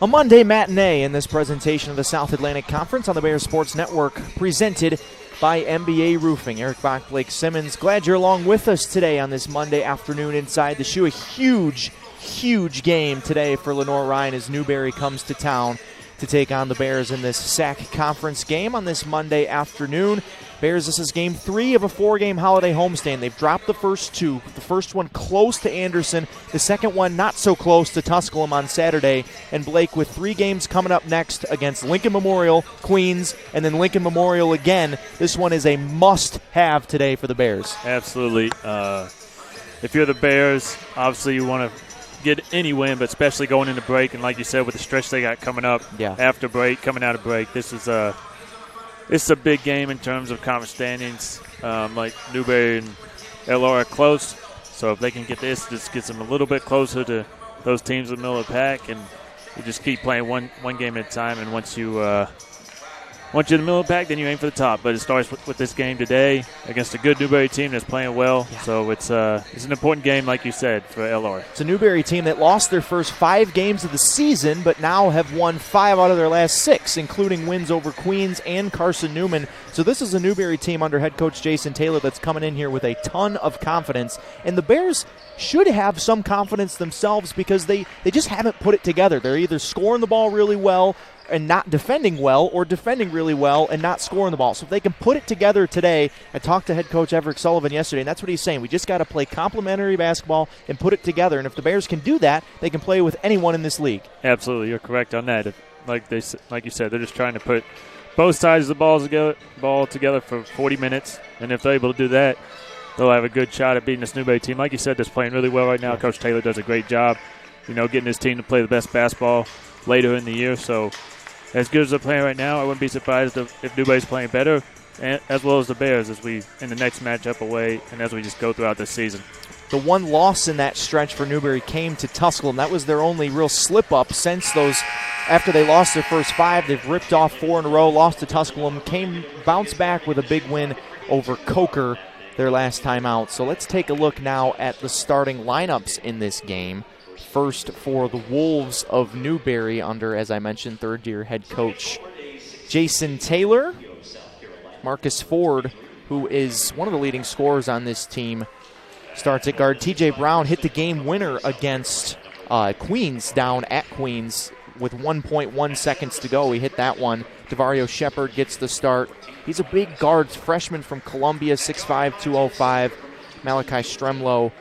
A Monday matinee in this presentation of the South Atlantic Conference on the Bears Sports Network, presented by MBA Roofing. Eric Bach, Blake Simmons, glad you're along with us today on this Monday afternoon inside the shoe. A huge game today for Lenoir-Rhyne as Newberry comes to town to take on the Bears in this SAC Conference game on this Monday afternoon. Bears, this is game 3 of a 4-game holiday homestand. They've dropped the first 2. The first one close to Anderson. The second one not so close to Tusculum on Saturday. And Blake, with 3 games coming up next against Lincoln Memorial, Queens, and then Lincoln Memorial again, this one is a must-have today for the Bears. Absolutely. If you're the Bears, obviously you want to get any win, but especially going into break. And like you said, with the stretch they got coming up after break, coming out of break, this is it's a big game in terms of conference standings. Like Newberry and LR are close, so if they can get this gets them a little bit closer to those teams in the middle of the pack, and you just keep playing one game at a time. And once you're in the middle of the pack, then you aim for the top. But it starts with this game today against a good Newberry team that's playing well. So it's an important game, like you said, for LR. It's a Newberry team that lost their first 5 games of the season, but now have won 5 out of their last 6, including wins over Queens and Carson Newman. So this is a Newberry team under head coach Jason Taylor that's coming in here with a ton of confidence. And the Bears should have some confidence themselves because they just haven't put it together. They're either scoring the ball really well and not defending well, or defending really well and not scoring the ball. So if they can put it together today, I talked to head coach Everett Sullivan yesterday, and that's what he's saying. We just got to play complementary basketball and put it together. And if the Bears can do that, they can play with anyone in this league. Absolutely, you're correct on that. Like you said, they're just trying to put both sides of the ball together for 40 minutes. And if they're able to do that, they'll have a good shot at beating this Newberry team. Like you said, that's playing really well right now. Coach Taylor does a great job, getting his team to play the best basketball later in the year. So as good as they're playing right now, I wouldn't be surprised if Newberry's playing better, as well as the Bears in the next matchup away, and as we just go throughout this season. The one loss in that stretch for Newberry came to Tusculum. That was their only real slip-up since after they lost their first 5. They've ripped off 4 in a row, lost to Tusculum, bounced back with a big win over Coker their last time out. So let's take a look now at the starting lineups in this game. First for the Wolves of Newberry under, as I mentioned, third-year head coach Jason Taylor. Marcus Ford, who is one of the leading scorers on this team, starts at guard. TJ Brown hit the game winner against Queens down at Queens with 1.1 seconds to go. He hit that one. DeVario Shepard gets the start. He's a big guard, freshman from Columbia, 6'5", 205. Malachi Stremlow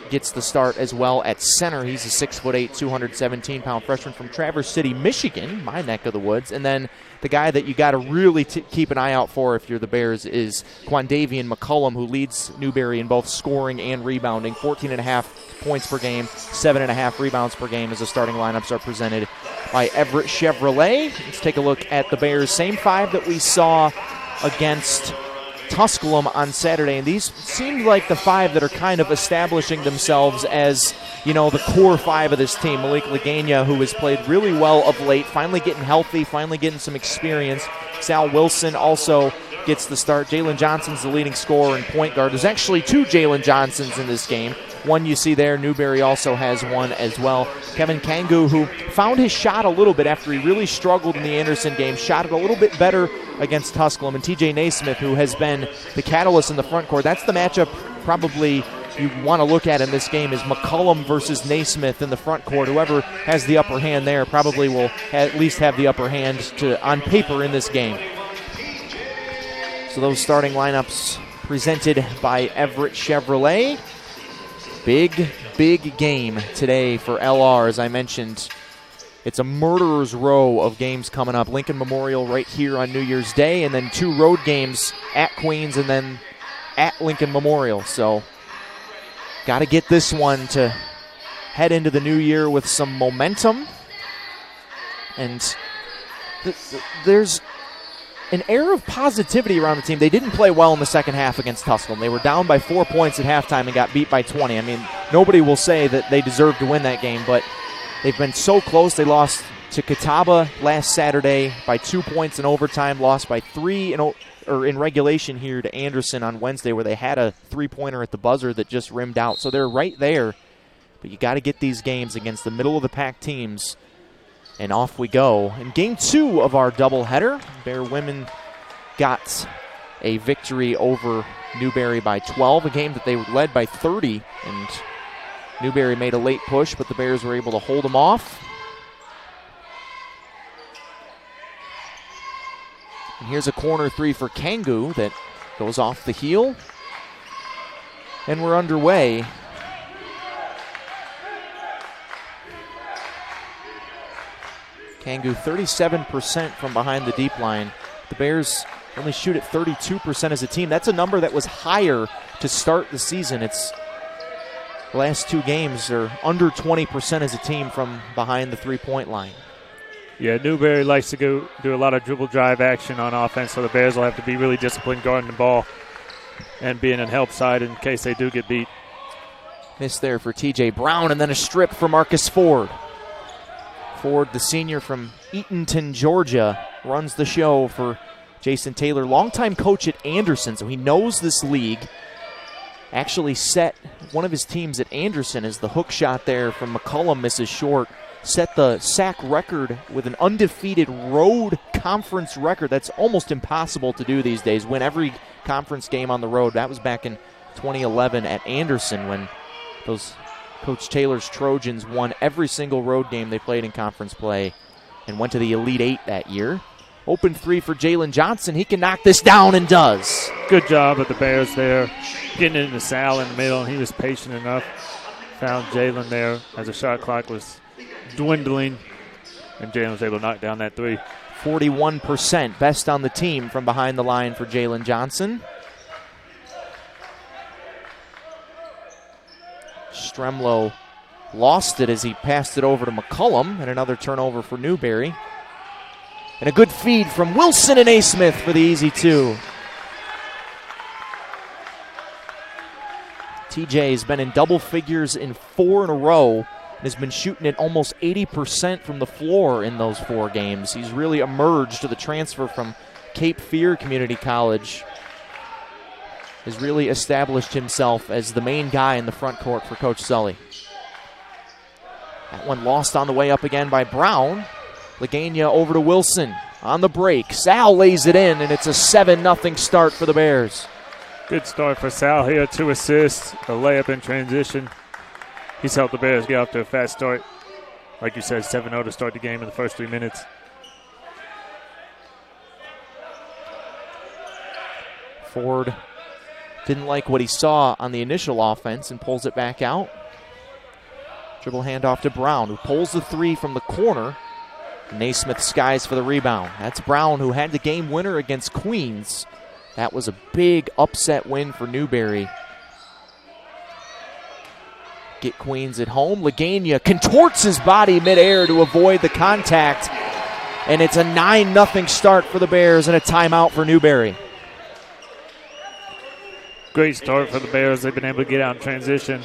gets the start as well at center. He's a 6'8", 217-pound freshman from Traverse City, Michigan, my neck of the woods. And then the guy that you got to really keep an eye out for if you're the Bears is Quandavian McCullum, who leads Newberry in both scoring and rebounding. 14.5 points per game, 7.5 rebounds per game as the starting lineups are presented by Everett Chevrolet. Let's take a look at the Bears. Same 5 that we saw against Tusculum on Saturday, and these seemed like the 5 that are kind of establishing themselves as, the core 5 of this team. Malik Lagana, who has played really well of late, finally getting healthy, finally getting some experience. Sal Wilson also gets the start. Jalen Johnson's the leading scorer and point guard. There's actually 2 Jalen Johnsons in this game. One you see there. Newberry also has one as well. Kevin Kangu, who found his shot a little bit after he really struggled in the Anderson game, shot it a little bit better against Tusculum. And TJ Naismith, who has been the catalyst in the front court. That's the matchup probably you want to look at in this game, is McCullum versus Naismith in the front court. Whoever has the upper hand there probably will at least have the upper hand on paper in this game. So those starting lineups presented by Everett Chevrolet. Big game today for LR. As I mentioned, it's a murderer's row of games coming up. Lincoln Memorial right here on New Year's Day, and then 2 road games at Queens and then at Lincoln Memorial. So got to get this one to head into the new year with some momentum. And there's an air of positivity around the team. They didn't play well in the second half against Tusculum. They were down by 4 points at halftime and got beat by 20. I mean, nobody will say that they deserve to win that game, but they've been so close. They lost to Catawba last Saturday by 2 points in overtime, lost by 3 in regulation here to Anderson on Wednesday, where they had a 3-pointer at the buzzer that just rimmed out. So they're right there, but you got to get these games against the middle-of-the-pack teams And off we go. In game 2 of our doubleheader, Bear women got a victory over Newberry by 12, a game that they led by 30. And Newberry made a late push, but the Bears were able to hold them off. And here's a corner 3 for Kangoo that goes off the heel. And we're underway. Kangoo 37% from behind the deep line. The Bears only shoot at 32% as a team. That's a number that was higher to start the season. It's the last 2 games are under 20% as a team from behind the three-point line. Yeah, Newberry likes to go do a lot of dribble drive action on offense, so the Bears will have to be really disciplined guarding the ball and being on help side in case they do get beat. Miss there for TJ Brown, and then a strip for Marcus Ford. Ford, the senior from Eatonton, Georgia, runs the show for Jason Taylor, longtime coach at Anderson, so he knows this league. Actually set one of his teams at Anderson as the hook shot there from McCullum misses short. Set the sack record with an undefeated road conference record. That's almost impossible to do these days. Win every conference game on the road. That was back in 2011 at Anderson when those Coach Taylor's Trojans won every single road game they played in conference play and went to the Elite Eight that year. Open 3 for Jalen Johnson. He can knock this down and does. Good job of the Bears there, getting it into Sal in the middle, and he was patient enough. Found Jalen there as the shot clock was dwindling, and Jalen was able to knock down that 3. 41%, best on the team from behind the line for Jalen Johnson. Stremlow lost it as he passed it over to McCullum, and another turnover for Newberry. And a good feed from Wilson and Naismith for the easy 2. TJ has been in double figures in 4 in a row and has been shooting at almost 80% from the floor in those 4 games. He's really emerged to the transfer from Cape Fear Community College. Has really established himself as the main guy in the front court for Coach Sully. That one lost on the way up again by Brown. Lagania over to Wilson on the break. Sal lays it in, and it's a 7-0 start for the Bears. Good start for Sal here. 2 assists, a layup in transition. He's helped the Bears get off to a fast start. Like you said, 7-0 to start the game in the first 3 minutes. Ford didn't like what he saw on the initial offense and pulls it back out. Dribble handoff to Brown, who pulls the 3 from the corner. Naismith skies for the rebound. That's Brown, who had the game winner against Queens. That was a big upset win for Newberry. Get Queens at home. Lagania contorts his body midair to avoid the contact. And it's a 9-0 start for the Bears and a timeout for Newberry. Great start for the Bears. They've been able to get out in transition,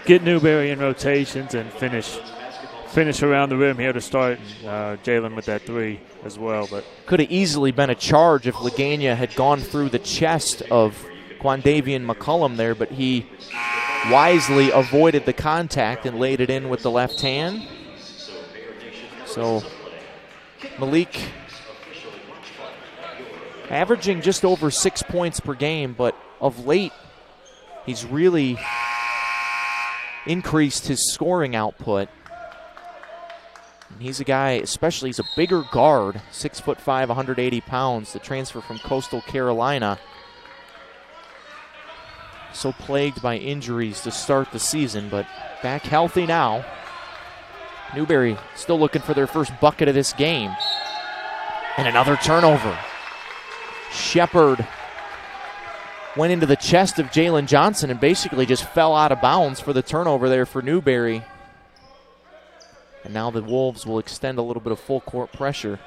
get Newberry in rotations, and finish around the rim here to start. Jalen with that 3 as well. But could have easily been a charge if Lagania had gone through the chest of Quandavian McCullum there, but he wisely avoided the contact and laid it in with the left hand. So Malik averaging just over 6 points per game, but of late he's really increased his scoring output. And he's a guy, especially he's a bigger guard, 6'5", 180 pounds, the transfer from Coastal Carolina. So plagued by injuries to start the season, but back healthy now. Newberry still looking for their first bucket of this game. And another turnover. Shepard went into the chest of Jalen Johnson and basically just fell out of bounds for the turnover there for Newberry. And now the Wolves will extend a little bit of full court pressure.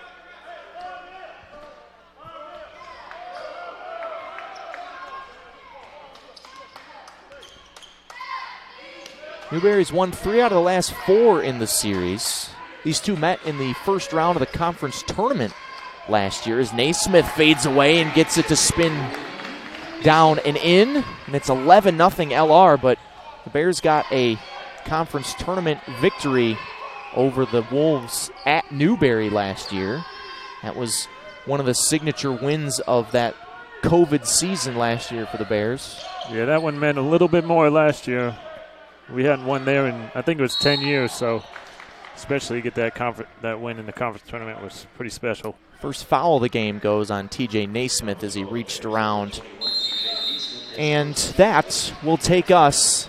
Newberry's won 3 out of the last 4 in the series. These two met in the first round of the conference tournament last year as Naismith fades away and gets it to spin down and in. And it's 11-0 LR, but the Bears got a conference tournament victory over the Wolves at Newberry last year. That was one of the signature wins of that COVID season last year for the Bears. Yeah, that one meant a little bit more last year. We hadn't won there in, I think it was 10 years, so especially to get that win in the conference tournament was pretty special. First foul of the game goes on TJ Naismith as he reached around. And that will take us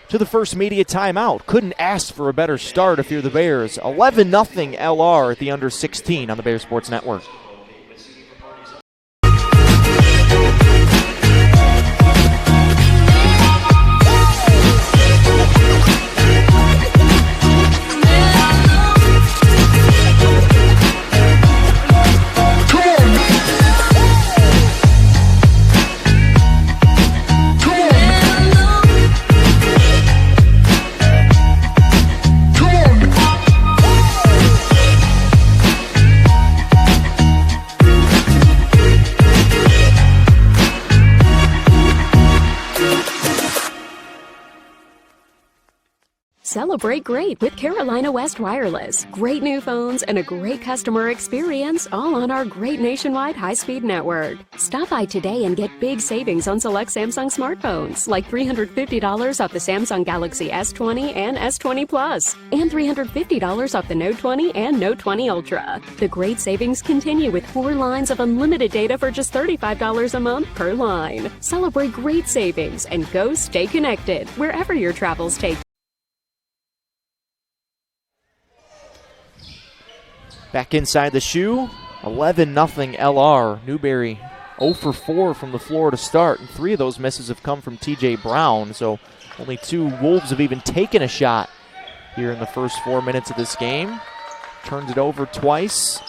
to the first media timeout. Couldn't ask for a better start if you're the Bears. 11-0 LR at the under 16 on the Bears Sports Network. Celebrate great with Carolina West Wireless. Great new phones and a great customer experience, all on our great nationwide high-speed network. Stop by today and get big savings on select Samsung smartphones, like $350 off the Samsung Galaxy S20 and S20 Plus, and $350 off the Note 20 and Note 20 Ultra. The great savings continue with 4 lines of unlimited data for just $35 a month per line. Celebrate great savings and go stay connected wherever your travels take. Back inside the shoe, 11-0 LR. Newberry 0 for 4 from the floor to start, and 3 of those misses have come from TJ Brown, so only 2 Wolves have even taken a shot here in the first 4 minutes of this game. Turns it over twice.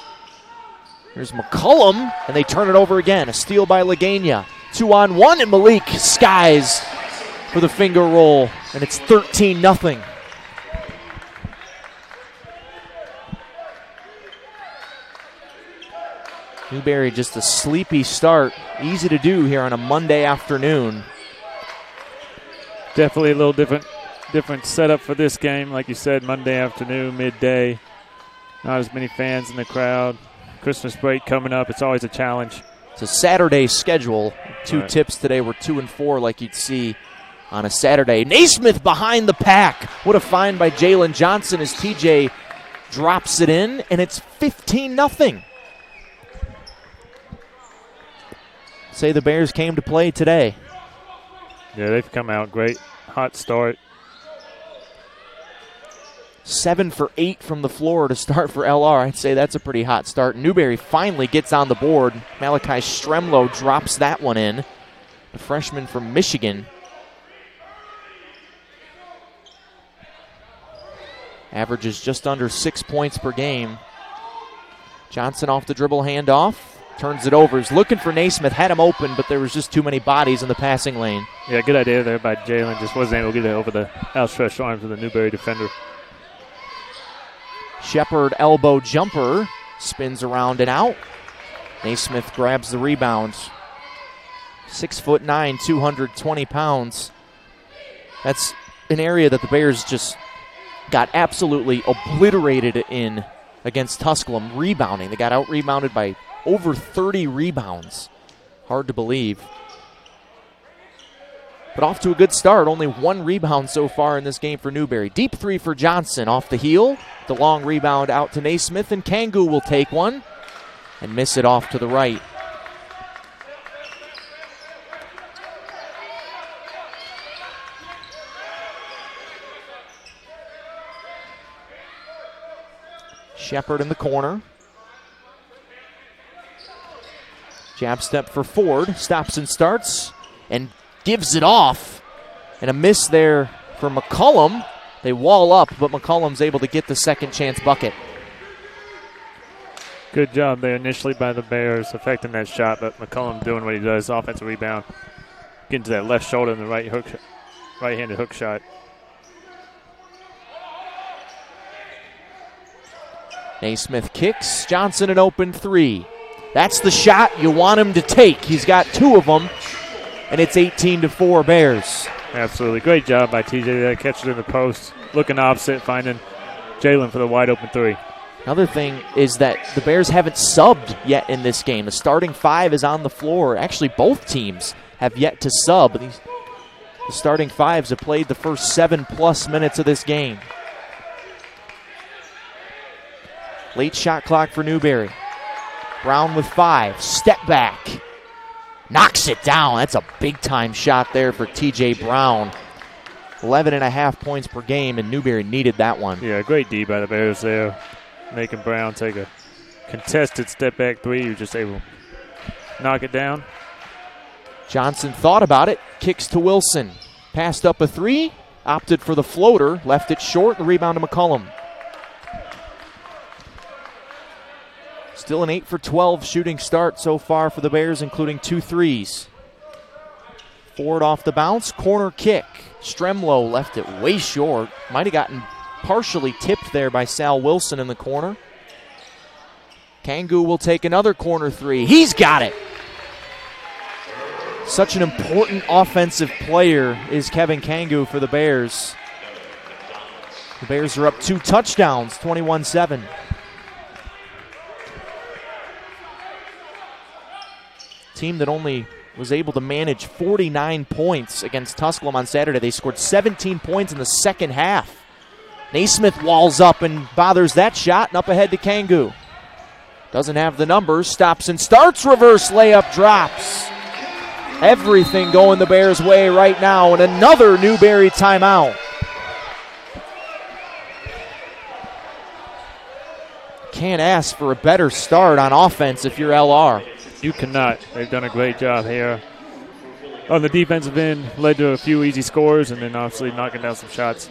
Here's McCullum, and they turn it over again. A steal by Lagana. 2-on-1, and Malik skies for the finger roll, and it's 13-0. Newberry just a sleepy start. Easy to do here on a Monday afternoon. Definitely a little different setup for this game. Like you said, Monday afternoon, midday. Not as many fans in the crowd. Christmas break coming up. It's always a challenge. It's a Saturday schedule. 2 tips today were 2 and 4 like you'd see on a Saturday. Naismith behind the pack. What a find by Jalen Johnson as TJ drops it in, and it's 15-0. Say the Bears came to play today. Yeah, they've come out great. Hot start. 7 for 8 from the floor to start for LR. I'd say that's a pretty hot start. Newberry finally gets on the board. Malachi Stremlo drops that one in. The freshman from Michigan. Averages just under 6 points per game. Johnson off the dribble handoff. Turns it over. He's looking for Naismith. Had him open, but there was just too many bodies in the passing lane. Yeah, good idea there by Jalen. Just wasn't able to get it over the outstretched arms of the Newberry defender. Shepard elbow jumper. Spins around and out. Naismith grabs the rebound. 6'9", 220 pounds. That's an area that the Bears just got absolutely obliterated in against Tusculum. Rebounding. They got out-rebounded by over 30 rebounds. Hard to believe. But off to a good start. Only 1 rebound so far in this game for Newberry. Deep 3 for Johnson off the heel. The long rebound out to Naismith, and Kangu will take one and miss it off to the right. Shepard in the corner. Jab step for Ford. Stops and starts and gives it off. And a miss there for McCullum. They wall up, but McCullum's able to get the second chance bucket. Good job there initially by the Bears affecting that shot, but McCullum doing what he does. Offensive rebound. Getting to that left shoulder in the right-handed hook shot. Naismith kicks. Johnson an open 3. That's the shot you want him to take. He's got 2 of them, and it's 18-4 Bears. Absolutely. Great job by TJ there. Catch it in the post. Looking opposite, finding Jalen for the wide open three. Another thing is that the Bears haven't subbed yet in this game. The starting five is on the floor. Actually, both teams have yet to sub. The starting fives have played the first 7+ minutes of this game. Late shot clock for Newberry. Brown with 5. Step back. Knocks it down. That's a big-time shot there for T.J. Brown. 11.5 points per game, and Newberry needed that one. Yeah, great D by the Bears there. Making Brown take a contested step-back three. He was just able to knock it down. Johnson thought about it. Kicks to Wilson. Passed up a 3. Opted for the floater. Left it short. The rebound to McCullum. Still an 8 for 12 shooting start so far for the Bears, including 2 threes. Ford off the bounce. Corner kick. Stremlow left it way short. Might have gotten partially tipped there by Sal Wilson in the corner. Kangu will take another corner 3. He's got it. Such an important offensive player is Kevin Kangu for the Bears. The Bears are up 2 touchdowns, 21-7. Team that only was able to manage 49 points against Tusculum on Saturday. They scored 17 points in the second half. Naismith walls up and bothers that shot, and up ahead to Kangu. Doesn't have the numbers, stops and starts, reverse layup, drops. Everything going the Bears' way right now, and another Newberry timeout. Can't ask for a better start on offense if you're LR. You cannot. They've done a great job here. On the defensive end, led to a few easy scores, and then obviously knocking down some shots.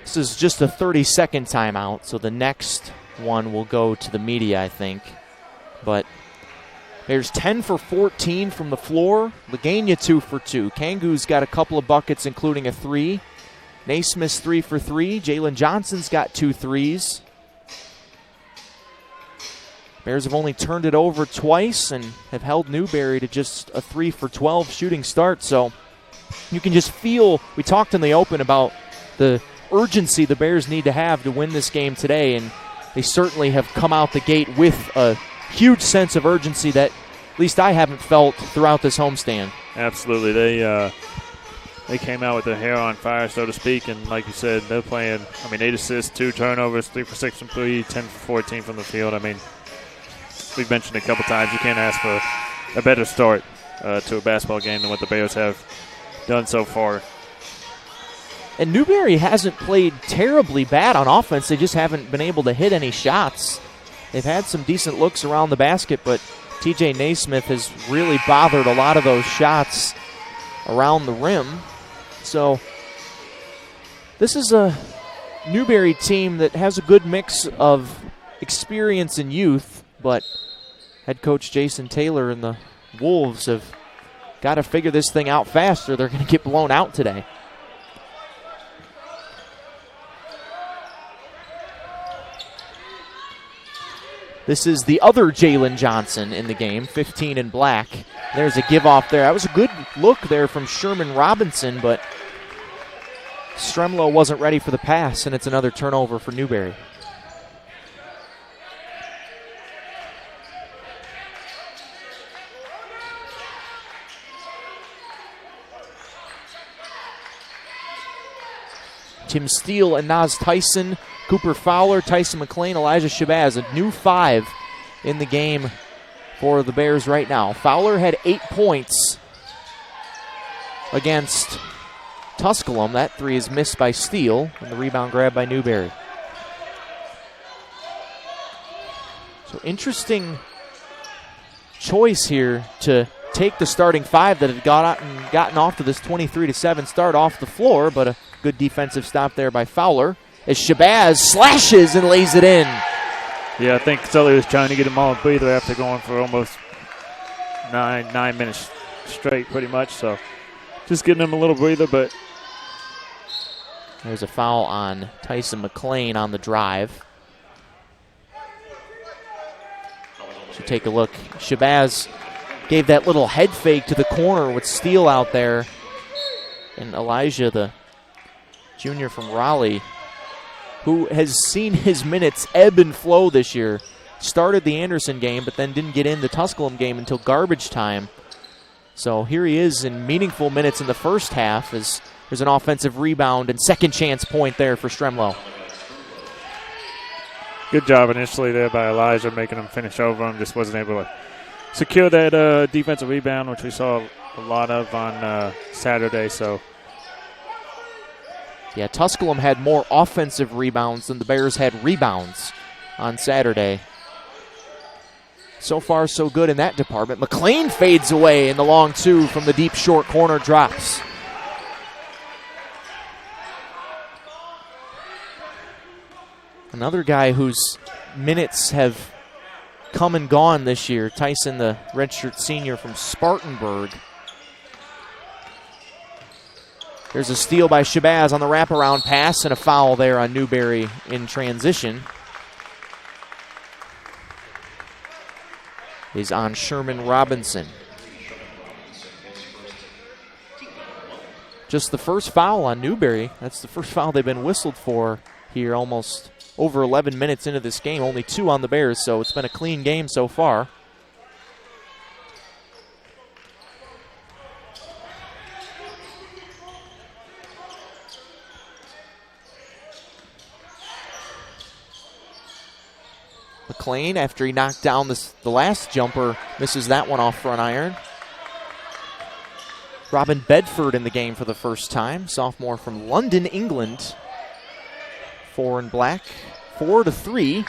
This is just a 30-second timeout, so the next one will go to the media, I think. But Bears 10 for 14 from the floor. Lagania 2 for 2. Kangu's got a couple of buckets, including a 3. Naismith's 3 for 3. Jalen Johnson's got 2 threes. Bears have only turned it over twice and have held Newberry to just a 3 for 12 shooting start. So you can just feel, we talked in the open about the urgency the Bears need to have to win this game today, and they certainly have come out the gate with a huge sense of urgency that at least I haven't felt throughout this homestand. Absolutely. They came out with their hair on fire, so to speak, and like you said, they're playing, 8 assists, 2 turnovers, 3 for 6 from 3, 10 for 14 from the field. We've mentioned a couple times, you can't ask for a better start to a basketball game than what the Bears have done so far. And Newberry hasn't played terribly bad on offense. They just haven't been able to hit any shots. They've had some decent looks around the basket, but TJ Naismith has really bothered a lot of those shots around the rim. So this is a Newberry team that has a good mix of experience and youth, but head coach Jason Taylor and the Wolves have got to figure this thing out fast or they're going to get blown out today. This is the other Jalen Johnson in the game, 15 in black. There's a give-off there. That was a good look there from Sherman Robinson, but Stremlow wasn't ready for the pass, and it's another turnover for Newberry. Tim Steele and Naz Tyson, Cooper Fowler, Tyson McLean, Elijah Shabazz, a new 5 in the game for the Bears right now. Fowler had 8 points against Tusculum. That 3 is missed by Steele, and the rebound grab by Newberry. So interesting choice here to take the starting 5 that had gotten off to this 23-7 start off the floor, but a good defensive stop there by Fowler as Shabazz slashes and lays it in. Yeah, I think Sully was trying to get him all a breather after going for almost nine minutes straight pretty much. So just getting him a little breather, but. There's a foul on Tyson McLean on the drive. So take a look. Shabazz gave that little head fake to the corner with Steele out there. And Elijah, the junior from Raleigh, who has seen his minutes ebb and flow this year. Started the Anderson game, but then didn't get in the Tusculum game until garbage time. So here he is in meaningful minutes in the first half as there's an offensive rebound and second chance point there for Stremlo. Good job initially there by Elijah, making him finish over him. Just wasn't able to secure that defensive rebound, which we saw a lot of on Saturday. So, yeah, Tusculum had more offensive rebounds than the Bears had rebounds on Saturday. So far, so good in that department. McLean fades away in the long two from the deep short corner, drops. Another guy whose minutes have come and gone this year, Tyson, the redshirt senior from Spartanburg. There's a steal by Shabazz on the wraparound pass and a foul there on Newberry in transition. Is on Sherman Robinson. Just the first foul on Newberry. That's the first foul they've been whistled for here almost over 11 minutes into this game. Only 2 on the Bears, so it's been a clean game so far. McLean, after he knocked down the last jumper, misses that one off front iron. Robin Bedford in the game for the first time, sophomore from London, England. 4 in black, 4-3.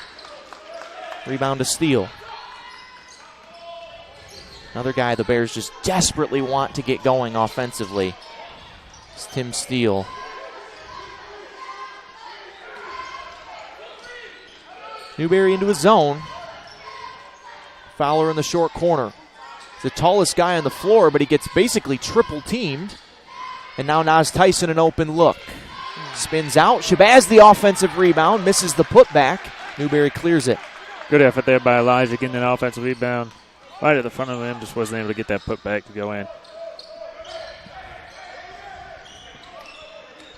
Rebound to steal. Another guy the Bears just desperately want to get going offensively. It's Tim Steele. Newberry into his zone. Fowler in the short corner. He's the tallest guy on the floor, but he gets basically triple teamed. And now Nas Tyson an open look. Spins out. Shabazz the offensive rebound. Misses the putback. Newberry clears it. Good effort there by Elijah getting an offensive rebound right at the front of him. Just wasn't able to get that putback to go in.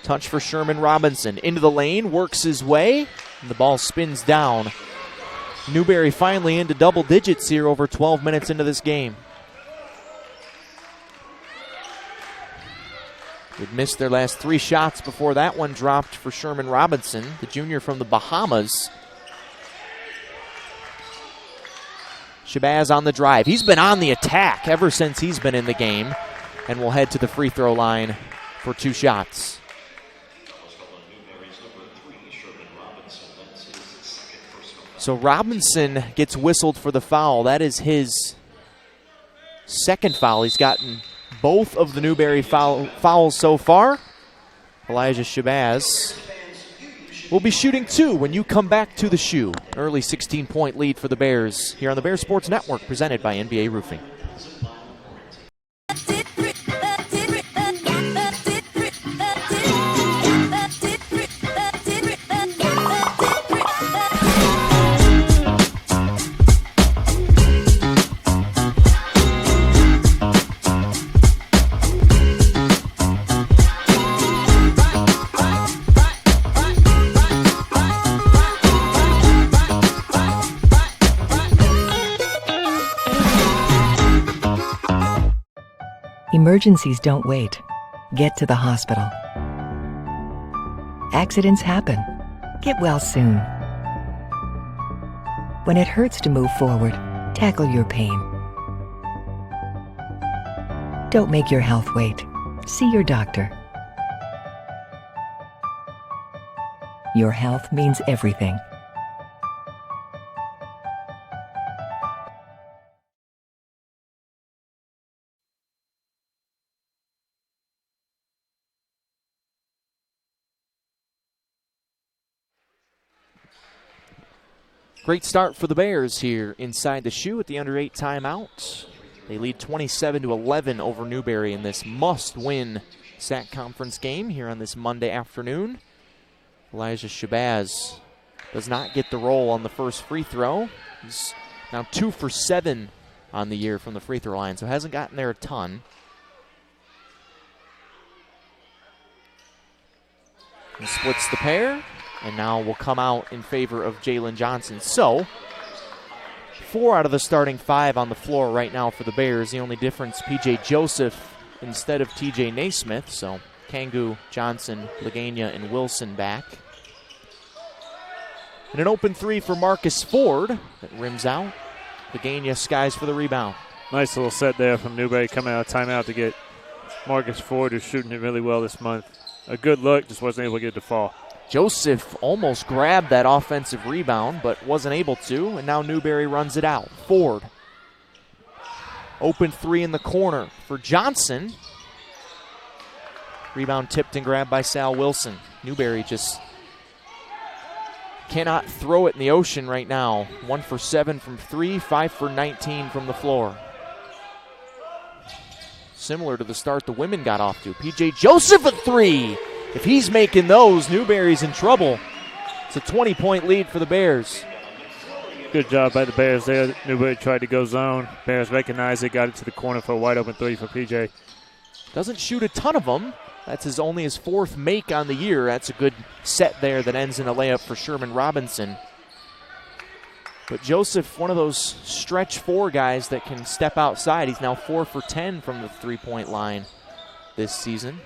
Touch for Sherman Robinson. Into the lane. Works his way. And the ball spins down. Newberry finally into double digits here over 12 minutes into this game. They'd missed their last 3 shots before that one dropped for Sherman Robinson, the junior from the Bahamas. Shabazz on the drive. He's been on the attack ever since he's been in the game, and will head to the free throw line for 2 shots. So Robinson gets whistled for the foul. That is his second foul. He's gotten both of the Newberry fouls so far. Elijah Shabazz will be shooting 2 when you come back to the shoe. Early 16-point lead for the Bears here on the Bears Sports Network, presented by NBA Roofing. Emergencies don't wait. Get to the hospital. Accidents happen. Get well soon. When it hurts to move forward, tackle your pain. Don't make your health wait. See your doctor. Your health means everything. Great start for the Bears here inside the shoe at the under-8 timeout. They lead 27-11 over Newberry in this must-win SAC Conference game here on this Monday afternoon. Elijah Shabazz does not get the roll on the first free throw. He's now 2 for 7 on the year from the free throw line, so hasn't gotten there a ton. and splits the pair, and now will come out in favor of Jalen Johnson. So, 4 out of the starting 5 on the floor right now for the Bears. The only difference, P.J. Joseph instead of T.J. Naismith. So, Kangu, Johnson, Lagana, and Wilson back. And an open 3 for Marcus Ford that rims out. Lagana skies for the rebound. Nice little set there from Newberry coming out of timeout to get Marcus Ford, who's shooting it really well this month. A good look, just wasn't able to get it to fall. Joseph almost grabbed that offensive rebound, but wasn't able to, and now Newberry runs it out. Ford. Open 3 in the corner for Johnson. Rebound tipped and grabbed by Sal Wilson. Newberry just cannot throw it in the ocean right now. 1 for 7 from 3, 5 for 19 from the floor. Similar to the start the women got off to. P.J. Joseph at 3. If he's making those, Newberry's in trouble. It's a 20-point lead for the Bears. Good job by the Bears there. Newberry tried to go zone. Bears recognized it, got it to the corner for a wide open 3 for P.J. Doesn't shoot a ton of them. That's only his 4th make on the year. That's a good set there that ends in a layup for Sherman Robinson. But Joseph, one of those stretch 4 guys that can step outside. He's now 4 for 10 from the three-point line this season.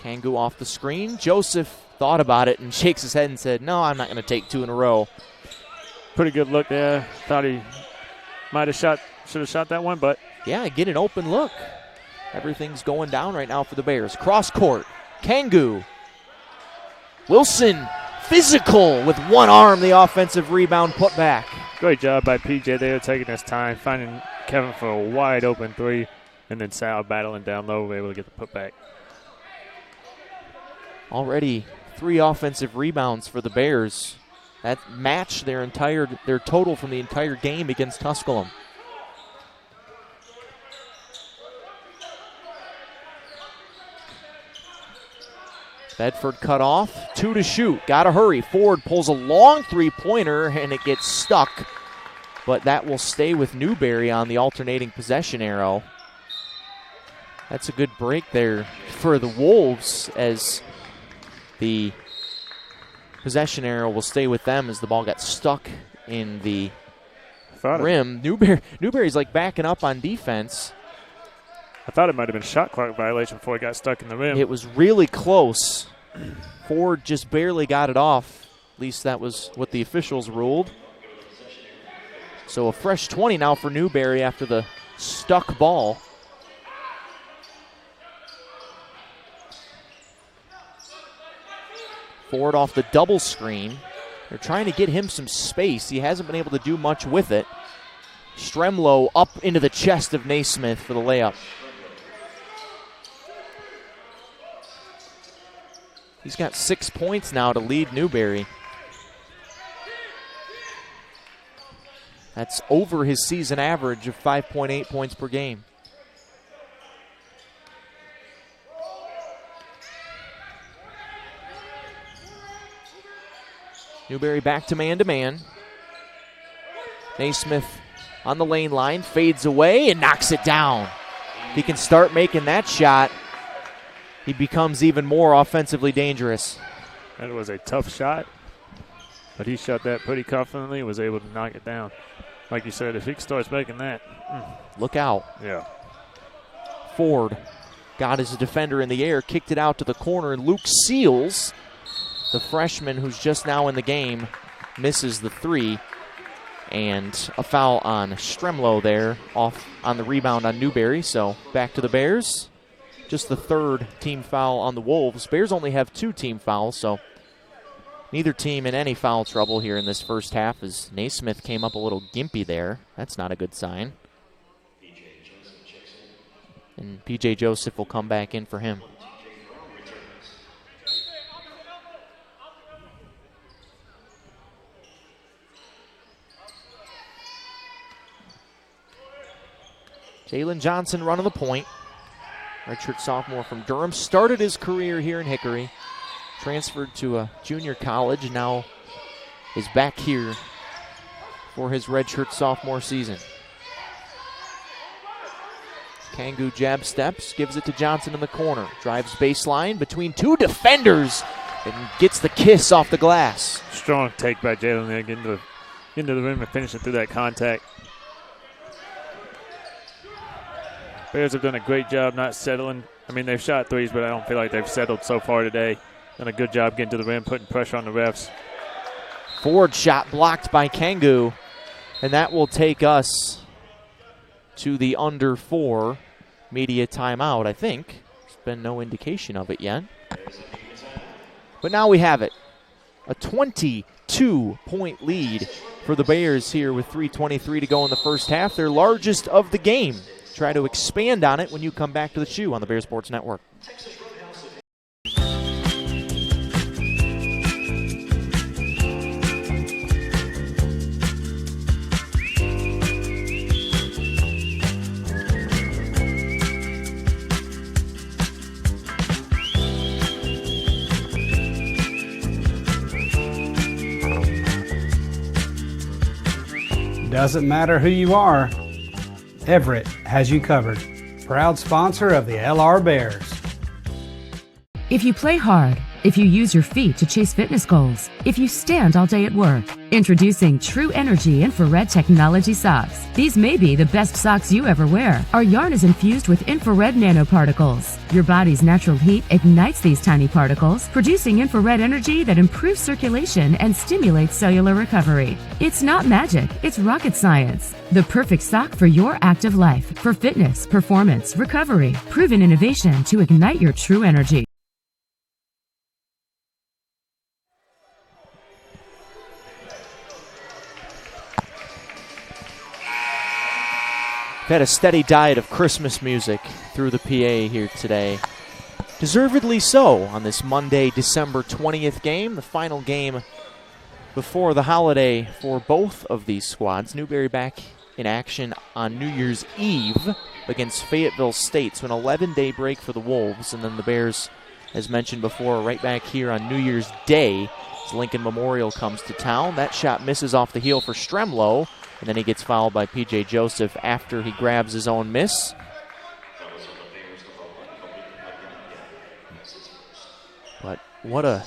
Kangu off the screen. Joseph thought about it and shakes his head and said, no, I'm not going to take 2 in a row. Pretty good look there. Thought he should have shot that one, but. Yeah, get an open look. Everything's going down right now for the Bears. Cross court. Kangu. Wilson, physical with one arm, the offensive rebound put back. Great job by PJ there, taking his time, finding Kevin for a wide open 3, and then Sal battling down low, able to get the putback. Already 3 offensive rebounds for the Bears. That matched their total from the entire game against Tusculum. Bedford cut off, 2 to shoot, gotta hurry. Ford pulls a long 3-pointer and it gets stuck, but that will stay with Newberry on the alternating possession arrow. That's a good break there for the Wolves as the possession arrow will stay with them as the ball got stuck in the rim. Newberry's like backing up on defense. I thought it might have been shot clock violation before it got stuck in the rim. It was really close. Ford just barely got it off. At least that was what the officials ruled. So a fresh 20 now for Newberry after the stuck ball. Ford off the double screen. They're trying to get him some space. He hasn't been able to do much with it. Stremlow up into the chest of Naismith for the layup. He's got 6 points now to lead Newberry. That's over his season average of 5.8 points per game. Newberry back to man-to-man. Naismith on the lane line, fades away and knocks it down. If he can start making that shot, he becomes even more offensively dangerous. That was a tough shot, but he shot that pretty confidently and was able to knock it down. Like you said, if he starts making that. Look out. Yeah. Ford got his defender in the air, kicked it out to the corner, and Luke Seals, the freshman who's just now in the game, misses the 3. And a foul on Stremlow there, off on the rebound on Newberry. So back to the Bears. Just the 3rd team foul on the Wolves. Bears only have 2 team fouls, so neither team in any foul trouble here in this first half as Naismith came up a little gimpy there. That's not a good sign. And P.J. Joseph will come back in for him. Jalen Johnson running the point. Redshirt sophomore from Durham. Started his career here in Hickory. Transferred to a junior college. Now is back here for his redshirt sophomore season. Kangu jab steps, gives it to Johnson in the corner. Drives baseline between two defenders and gets the kiss off the glass. Strong take by Jalen there, getting into the rim and finishing through that contact. Bears have done a great job not settling. I mean, they've shot threes, but I don't feel like they've settled so far today. Done a good job getting to the rim, putting pressure on the refs. Forward shot blocked by Kangu, and that will take us to the under 4 media timeout, I think. There's been no indication of it yet. But now we have it. A 22-point lead for the Bears here with 3:23 to go in the first half. Their largest of the game. Try to expand on it when you come back to the Shoe on the Bears Sports Network. Doesn't matter who you are, Everett has you covered. Proud sponsor of the LR Bears. If you play hard, if you use your feet to chase fitness goals, if you stand all day at work, introducing True Energy Infrared Technology Socks. These may be the best socks you ever wear. Our yarn is infused with infrared nanoparticles. Your body's natural heat ignites these tiny particles, producing infrared energy that improves circulation and stimulates cellular recovery. It's not magic, it's rocket science. The perfect sock for your active life, for fitness, performance, recovery. Proven innovation to ignite your true energy. Had a steady diet of Christmas music through the PA here today. Deservedly so on this Monday, December 20th game, the final game before the holiday for both of these squads. Newberry back in action on New Year's Eve against Fayetteville State, so an 11-day break for the Wolves, and then the Bears, as mentioned before, right back here on New Year's Day as Lincoln Memorial comes to town. That shot misses off the heel for Stremlow, and then he gets fouled by P.J. Joseph after he grabs his own miss. But what a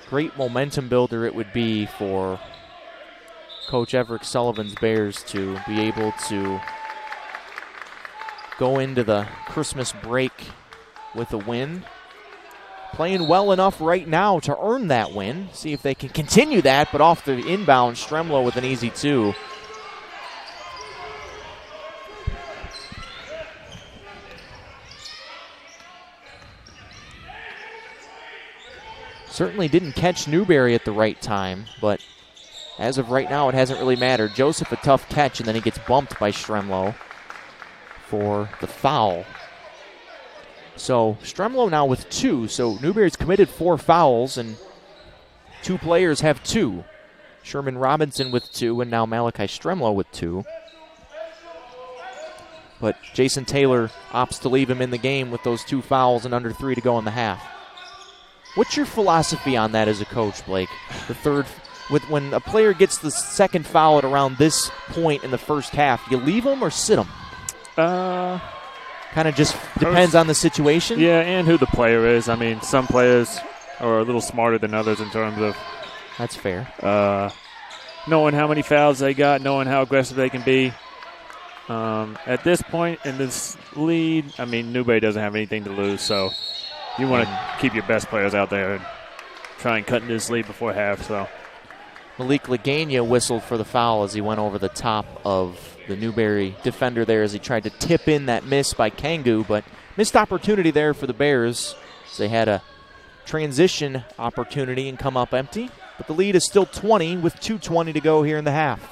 great momentum builder it would be for Coach Everett Sullivan's Bears to be able to go into the Christmas break with a win. Playing well enough right now to earn that win. See if they can continue that, but off the inbound, Stremlow with an easy 2. Certainly didn't catch Newberry at the right time, but as of right now, it hasn't really mattered. Joseph, a tough catch, and then he gets bumped by Stremlow for the foul. So Stremlow now with 2, so Newberry's committed 4 fouls, and 2 players have 2. Sherman Robinson with 2, and now Malachi Stremlow with 2. But Jason Taylor opts to leave him in the game with those 2 fouls and under 3 to go in the half. What's your philosophy on that as a coach, Blake? The third, when a player gets the second foul at around this point in the first half, do you leave them or sit them? Kind of just depends on the situation? Yeah, and who the player is. I mean, some players are a little smarter than others in terms of... That's fair. Knowing how many fouls they got, knowing how aggressive they can be. At this point in this lead, I mean, Newberry doesn't have anything to lose, so... You want to keep your best players out there and try and cut into this lead before half. So Malik Lagania whistled for the foul as he went over the top of the Newberry defender there as he tried to tip in that miss by Kangu, but missed opportunity there for the Bears as they had a transition opportunity and come up empty. But the lead is still 20 with 2:20 to go here in the half.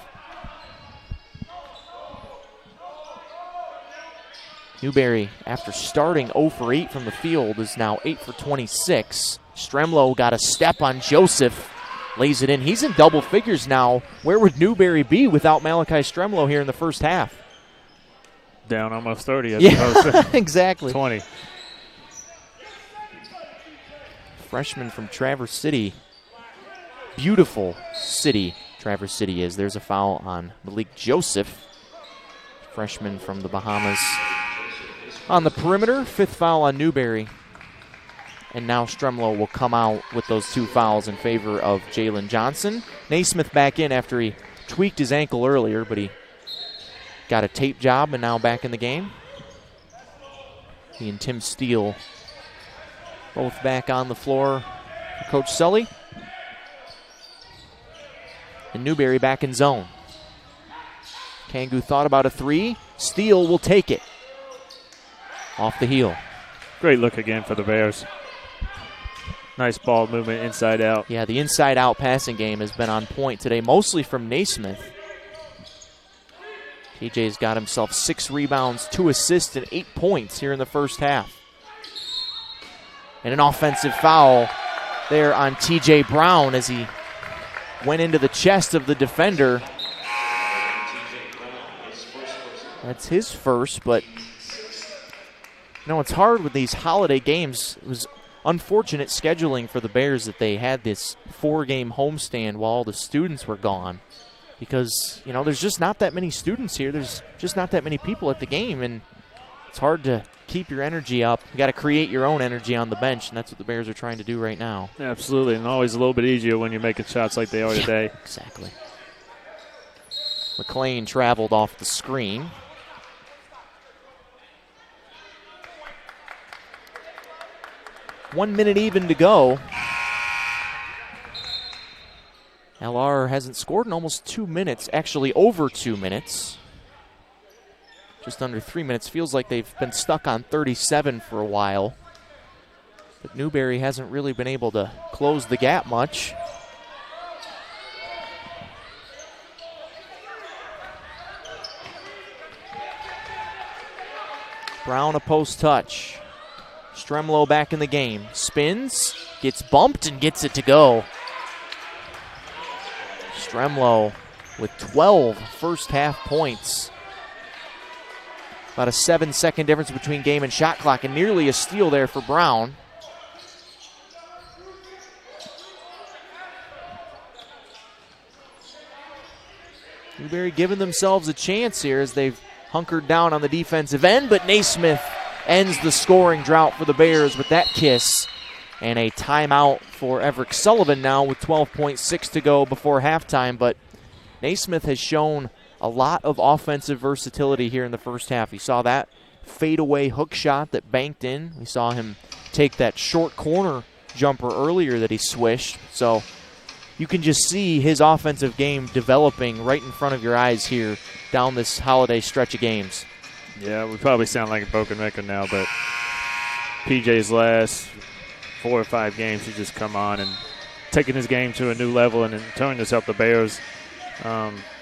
Newberry, after starting 0 for 8 from the field, is now 8 for 26. Stremlow got a step on Joseph, lays it in. He's in double figures now. Where would Newberry be without Malachi Stremlow here in the first half? Down almost 30 as opposed to exactly. 20. Freshman from Traverse City. Beautiful city Traverse City is. There's a foul on Malik Joseph, freshman from the Bahamas. on the perimeter. 5th foul on Newberry. And now Stremlo will come out with those 2 fouls in favor of Jalen Johnson. Naismith back in after he tweaked his ankle earlier, but he got a tape job and now back in the game. He and Tim Steele both back on the floor for Coach Sully. And Newberry back in zone. Kangoo thought about a 3. Steele will take it. Off the heel. Great look again for the Bears. Nice ball movement inside out. Yeah, the inside out passing game has been on point today, mostly from Naismith. TJ's got himself 6 rebounds, 2 assists, and 8 points here in the first half. And an offensive foul there on TJ Brown as he went into the chest of the defender. That's his first, but it's hard with these holiday games. It was unfortunate scheduling for the Bears that they had this 4-game homestand while all the students were gone, because there's just not that many students here. There's just not that many people at the game, and it's hard to keep your energy up. You got to create your own energy on the bench, and that's what the Bears are trying to do right now. Absolutely, and always a little bit easier when you're making shots like they are today. Exactly. McLean traveled off the screen. One minute even to go. LR hasn't scored in almost 2 minutes, actually over 2 minutes. Just under 3 minutes. Feels like they've been stuck on 37 for a while. But Newberry hasn't really been able to close the gap much. Brown a post touch. Stremlo back in the game. Spins, gets bumped, and gets it to go. Stremlo with 12 first half points. About a 7-second difference between game and shot clock, and nearly a steal there for Brown. Newberry giving themselves a chance here as they've hunkered down on the defensive end, but Naismith ends the scoring drought for the Bears with that kiss. And a timeout for Everett Sullivan now with 12.6 to go before halftime. But Naismith has shown a lot of offensive versatility here in the first half. You saw that fadeaway hook shot that banked in. We saw him take that short corner jumper earlier that he swished. So you can just see his offensive game developing right in front of your eyes here down this holiday stretch of games. Yeah, we probably sound like a broken record now, but PJ's last 4 or 5 games, he's just come on and taken his game to a new level, and in turn this helped the Bears.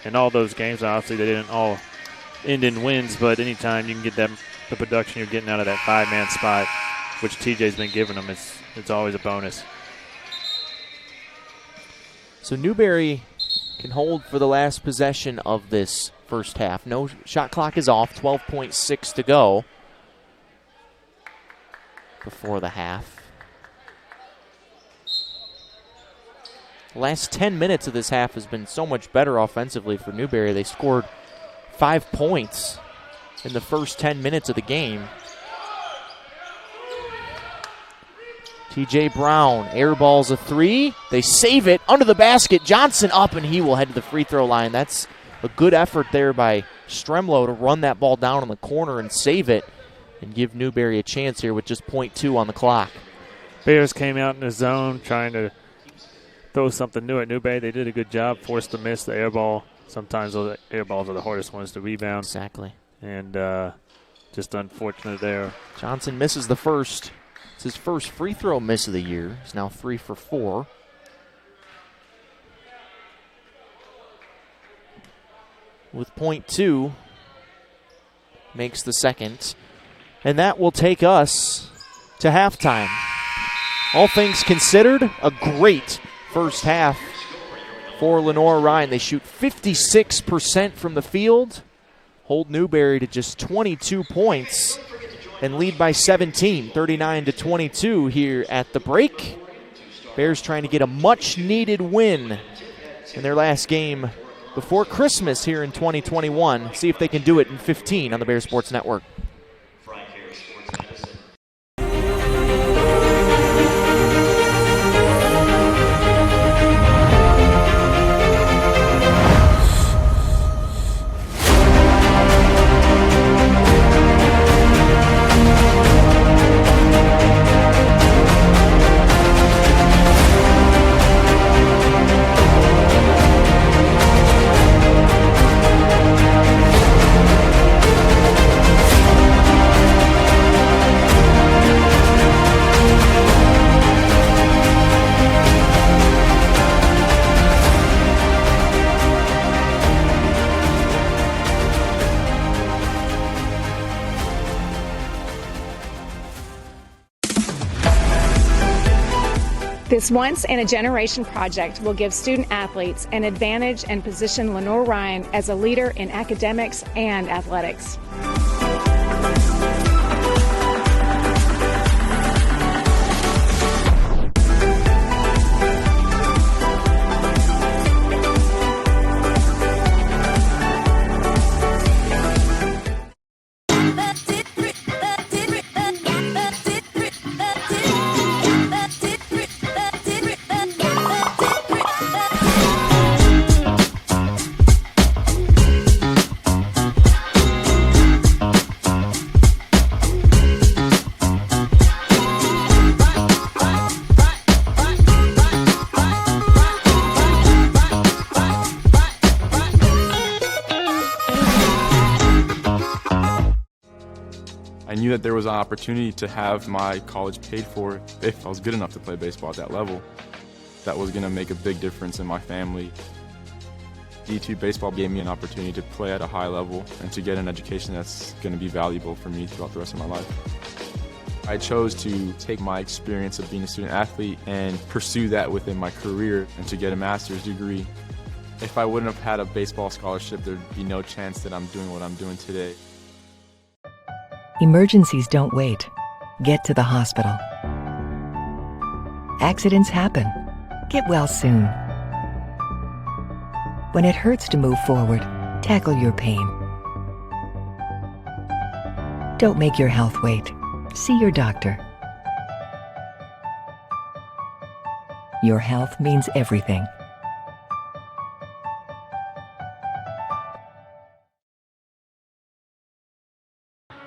In all those games, obviously they didn't all end in wins, but anytime you can get the production you're getting out of that 5-man spot, which TJ's been giving them, it's always a bonus. So Newberry can hold for the last possession of this first half. No shot clock is off, 12.6 to go before the half. The last 10 minutes of this half has been so much better offensively for Newberry. They scored 5 points in the first 10 minutes of the game. TJ Brown airballs a 3. They save it under the basket. Johnson up, and he will head to the free throw line. That's a good effort there by Stremlo to run that ball down in the corner and save it and give Newberry a chance here with just .2 on the clock. Bears came out in the zone trying to throw something new at Newberry. They did a good job, forced to miss the air ball. Sometimes those air balls are the hardest ones to rebound. Exactly. And just unfortunate there. Johnson misses the first. It's his first free throw miss of the year. He's now 3 for 4. With .2, makes the second. And that will take us to halftime. All things considered, a great first half for Lenoir-Rhyne. They shoot 56% from the field, hold Newberry to just 22 points, and lead by 17, 39-22 here at the break. Bears trying to get a much-needed win in their last game before Christmas here in 2021. See if they can do it in 15 on the Bears Sports Network. This once-in-a-generation project will give student athletes an advantage and position Lenoir-Rhyne as a leader in academics and athletics. I knew that there was an opportunity to have my college paid for if I was good enough to play baseball at that level. That was going to make a big difference in my family. D2 baseball gave me an opportunity to play at a high level and to get an education that's going to be valuable for me throughout the rest of my life. I chose to take my experience of being a student athlete and pursue that within my career and to get a master's degree. If I wouldn't have had a baseball scholarship, there'd be no chance that I'm doing what I'm doing today. Emergencies don't wait. Get to the hospital. Accidents happen. Get well soon. When it hurts to move forward, tackle your pain. Don't make your health wait. See your doctor. Your health means everything.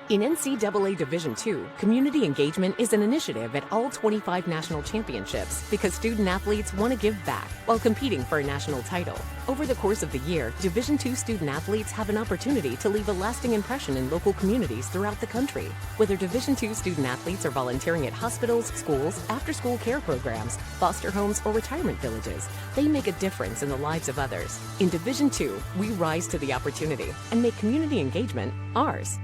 In NCAA Division II, community engagement is an initiative at all 25 national championships because student athletes want to give back while competing for a national title. Over the course of the year, Division II student athletes have an opportunity to leave a lasting impression in local communities throughout the country. Whether Division II student athletes are volunteering at hospitals, schools, after-school care programs, foster homes, or retirement villages, they make a difference in the lives of others. In Division II, we rise to the opportunity and make community engagement ours.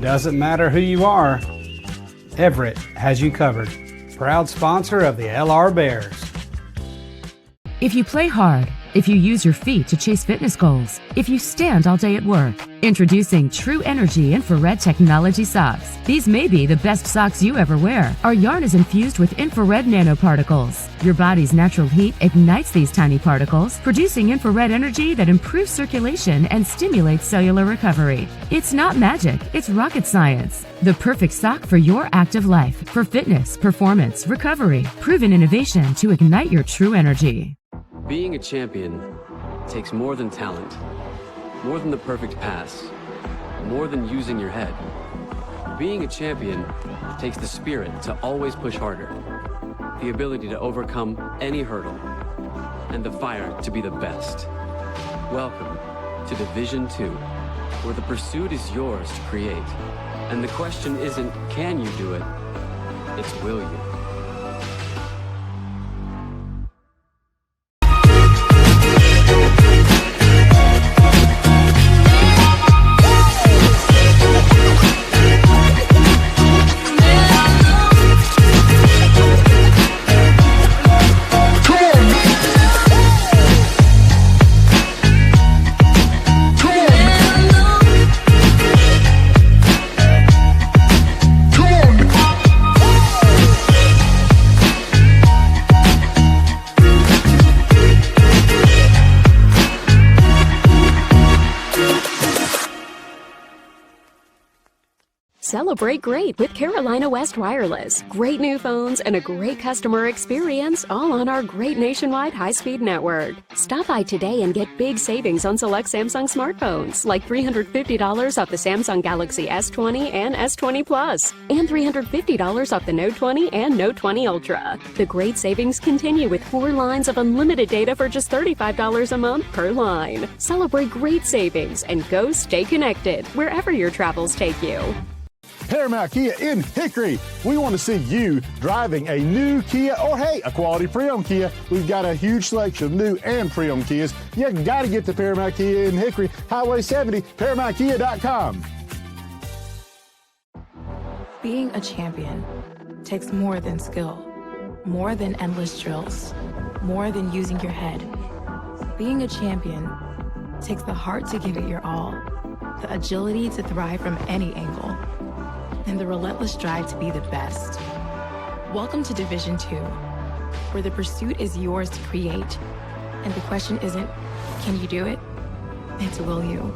Doesn't matter who you are, Everett has you covered. Proud sponsor of the LR Bears. If you play hard, if you use your feet to chase fitness goals, if you stand all day at work, introducing True Energy infrared technology socks. These may be the best socks you ever wear. Our yarn is infused with infrared nanoparticles. Your body's natural heat ignites these tiny particles, producing infrared energy that improves circulation and stimulates cellular recovery. It's not magic, it's rocket science. The perfect sock for your active life, for fitness, performance, recovery. Proven innovation to ignite your true energy. Being a champion takes more than talent, more than the perfect pass, more than using your head. Being a champion takes the spirit to always push harder, the ability to overcome any hurdle, and the fire to be the best. Welcome to Division II, where the pursuit is yours to create. And the question isn't, can you do it? It's, will you? Celebrate great with Carolina West Wireless. Great new phones and a great customer experience, all on our great nationwide high-speed network. Stop by today and get big savings on select Samsung smartphones, like $350 off the Samsung Galaxy S20 and S20 Plus, and $350 off the Note 20 and Note 20 Ultra. The great savings continue with 4 lines of unlimited data for just $35 a month per line. Celebrate great savings and go stay connected wherever your travels take you. Paramount Kia in Hickory. We want to see you driving a new Kia or, hey, a quality pre-owned Kia. We've got a huge selection of new and pre-owned Kias. You got to get to Paramount Kia in Hickory, Highway 70, ParamountKia.com. Being a champion takes more than skill, more than endless drills, more than using your head. Being a champion takes the heart to give it your all, the agility to thrive from any angle, and the relentless drive to be the best. Welcome to Division 2, where the pursuit is yours to create. And the question isn't, can you do it? It's, will you?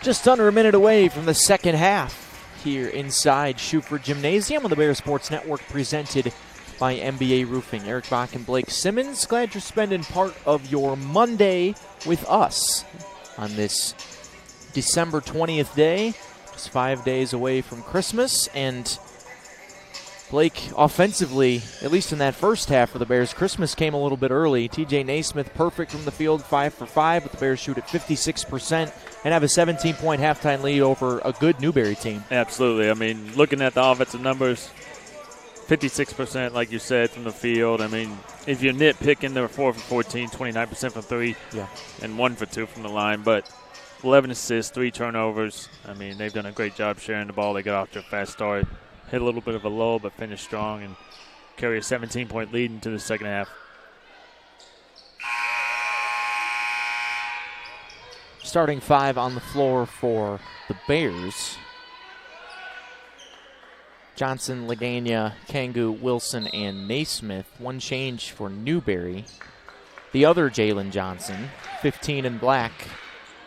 Just under a minute away from the second half here inside Schuford Gymnasium on the Bear Sports Network, presented by MBA Roofing. Eric Bach and Blake Simmons, glad you're spending part of your Monday with us on this December 20th day, just 5 days away from Christmas. And Blake, offensively, at least in that first half for the Bears, Christmas came a little bit early. TJ Naismith perfect from the field, 5 for 5, but the Bears shoot at 56% and have a 17-point halftime lead over a good Newberry team. Absolutely. I mean, looking at the offensive numbers, 56%, like you said, from the field. I mean, if you're nitpicking, they were 4 for 14, 29% from 3, and 1 for 2 from the line. But 11 assists, 3 turnovers. I mean, they've done a great job sharing the ball. They got off to a fast start, hit a little bit of a lull, but finished strong and carry a 17-point lead into the second half. Starting 5 on the floor for the Bears: Johnson, Lagana, Kangu, Wilson, and Naismith. One change for Newberry. The other Jalen Johnson, 15 in black,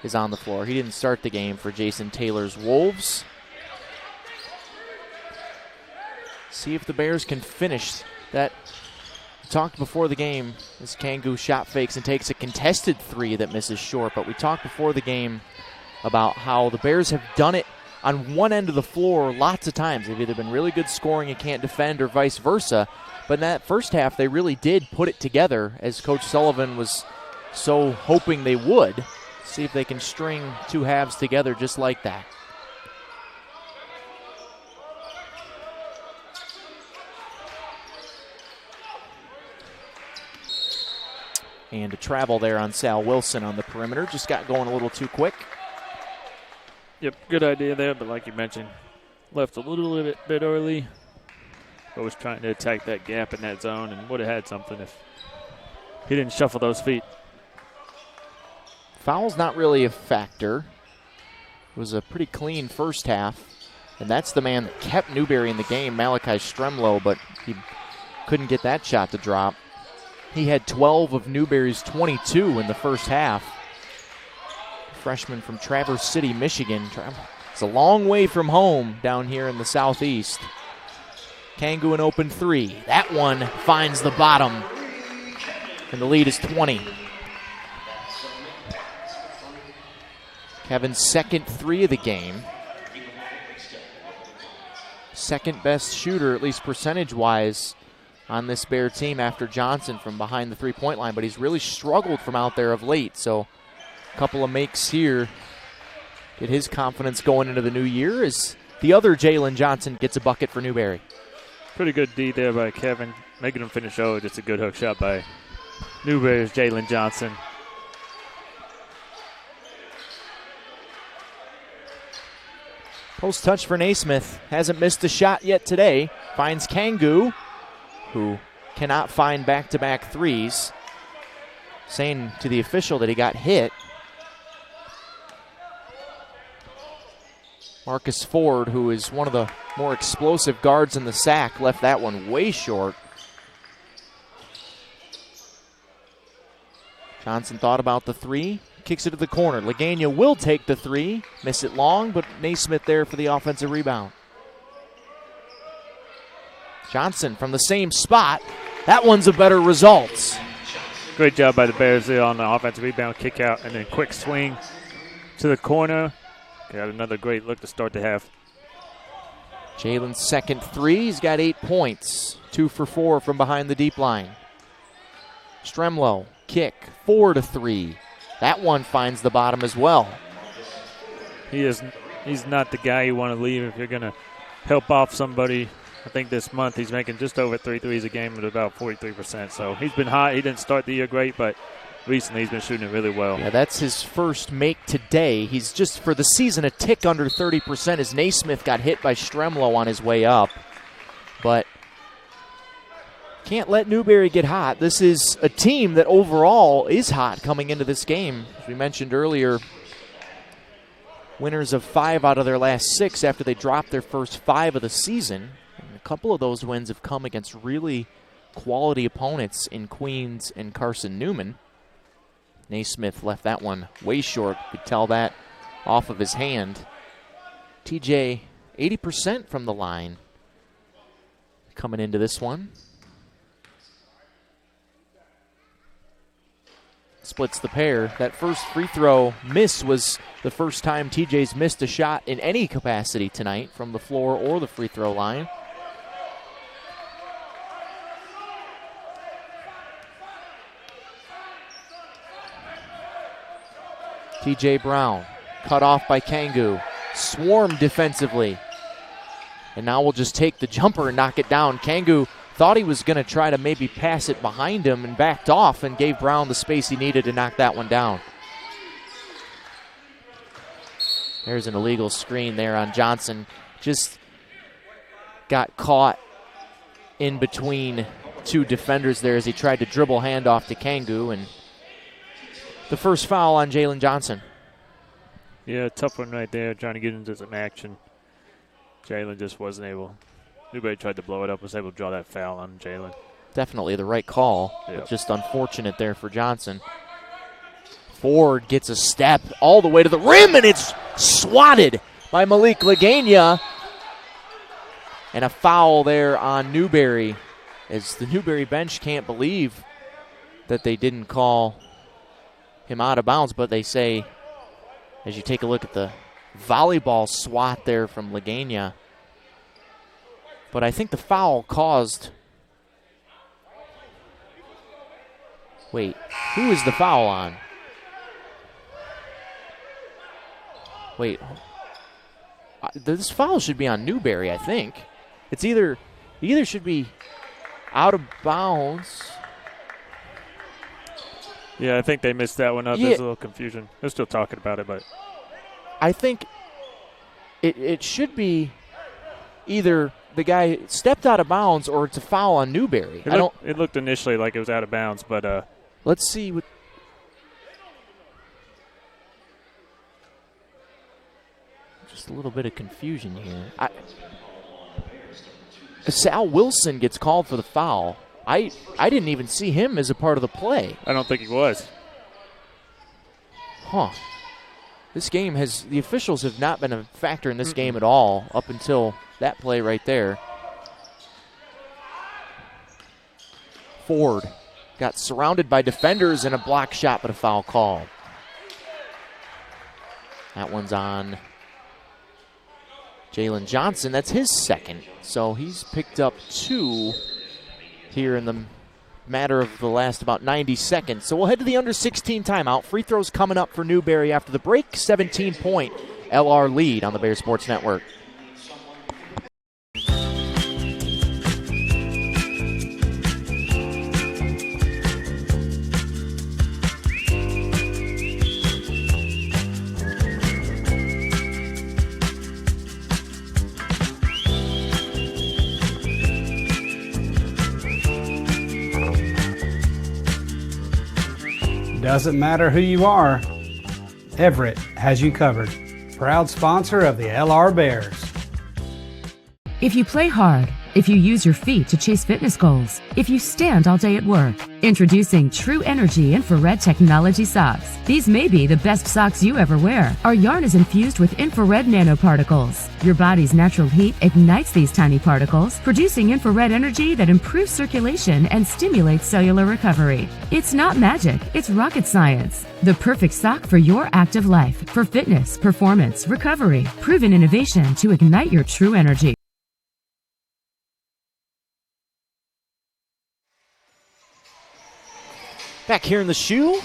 is on the floor. He didn't start the game for Jason Taylor's Wolves. See if the Bears can finish that. We talked before the game as Kangu shot fakes and takes a contested 3 that misses short, but we talked before the game about how the Bears have done it on one end of the floor lots of times. They've either been really good scoring and can't defend or vice versa, but in that first half they really did put it together, as Coach Sullivan was so hoping they would. See if they can string 2 halves together just like that. And a travel there on Sal Wilson on the perimeter. Just got going a little too quick. Yep, good idea there, but like you mentioned, left a little bit early, but was trying to attack that gap in that zone and would have had something if he didn't shuffle those feet. Foul's not really a factor. It was a pretty clean first half, and that's the man that kept Newberry in the game, Malachi Stremlow, but he couldn't get that shot to drop. He had 12 of Newberry's 22 in the first half. Freshman from Traverse City, Michigan. It's a long way from home down here in the southeast. Kangu an open 3. That one finds the bottom, and the lead is 20. Kevin's second 3 of the game. Second best shooter, at least percentage-wise, on this Bear team after Johnson from behind the three-point line, but he's really struggled from out there of late, so a couple of makes here get his confidence going into the new year as the other Jalen Johnson gets a bucket for Newberry. Pretty good D there by Kevin, making him finish. Just a good hook shot by Newberry's Jalen Johnson. Post touch for Naismith. Hasn't missed a shot yet today. Finds Kangu, who cannot find back-to-back threes. Saying to the official that he got hit. Marcus Ford, who is one of the more explosive guards in the SAC, left that one way short. Johnson thought about the 3, kicks it to the corner. Lagana will take the 3, miss it long, but Naismith there for the offensive rebound. Johnson from the same spot. That one's a better result. Great job by the Bears there on the offensive rebound, kick out, and then quick swing to the corner. Got another great look to start the half. Jalen's second 3. He's got 8 points. 2 for 4 from behind the deep line. Stremlow, kick, 4-3. That one finds the bottom as well. He's not the guy you want to leave if you're going to help off somebody. I think this month he's making just over 3 threes a game at about 43%. So he's been hot. He didn't start the year great, but recently he's been shooting it really well. Yeah, that's his first make today. He's just, for the season, a tick under 30% as Naismith got hit by Stremlow on his way up. But can't let Newberry get hot. This is a team that overall is hot coming into this game. As we mentioned earlier, winners of 5 out of their last 6 after they dropped their first 5 of the season. And a couple of those wins have come against really quality opponents in Queens and Carson Newman. Naismith left that one way short. Could tell that off of his hand. TJ, 80% from the line coming into this one. Splits the pair. That first free throw miss was the first time TJ's missed a shot in any capacity tonight from the floor or the free throw line. TJ Brown, cut off by Kangu, swarmed defensively. And now we'll just take the jumper and knock it down. Kangu thought he was going to try to maybe pass it behind him and backed off and gave Brown the space he needed to knock that one down. There's an illegal screen there on Johnson. Just got caught in between two defenders there as he tried to dribble handoff to Kangu, and the first foul on Jalen Johnson. Yeah, tough one right there, trying to get into some action. Jalen just wasn't able. Newberry tried to blow it up, was able to draw that foul on Jalen. Definitely the right call, Yep. but just unfortunate there for Johnson. Ford gets a step all the way to the rim, and it's swatted by Malik Lagania. And a foul there on Newberry, as the Newberry bench can't believe that they didn't call him out of bounds, but they say, as you take a look at the volleyball swat there from Lagania, but I think the foul caused... Wait, who is the foul on? Wait, this foul should be on Newberry, I think. It's either should be out of bounds. Yeah, I think they missed that one up. Yeah. There's a little confusion. They're still talking about it, but I think it should be either the guy stepped out of bounds or it's a foul on Newberry. It looked initially like it was out of bounds, but let's see what. Just a little bit of confusion here. Sal Wilson gets called for the foul. I didn't even see him as a part of the play. I don't think he was. Huh. This game the officials have not been a factor in this game at all up until that play right there. Ford got surrounded by defenders and a block shot, but a foul call. That one's on Jalen Johnson. That's his second. So he's picked up 2 here in the matter of the last about 90 seconds. So we'll head to the under 16 timeout. Free throws coming up for Newberry after the break. 17-point LR lead on the Bear Sports Network. Doesn't matter who you are, Everett has you covered. Proud sponsor of the LR Bears. If you play hard, if you use your feet to chase fitness goals, if you stand all day at work, introducing True Energy Infrared Technology Socks. These may be the best socks you ever wear. Our yarn is infused with infrared nanoparticles. Your body's natural heat ignites these tiny particles, producing infrared energy that improves circulation and stimulates cellular recovery. It's not magic, it's rocket science. The perfect sock for your active life, for fitness, performance, recovery. Proven innovation to ignite your true energy. Back here in the shoe,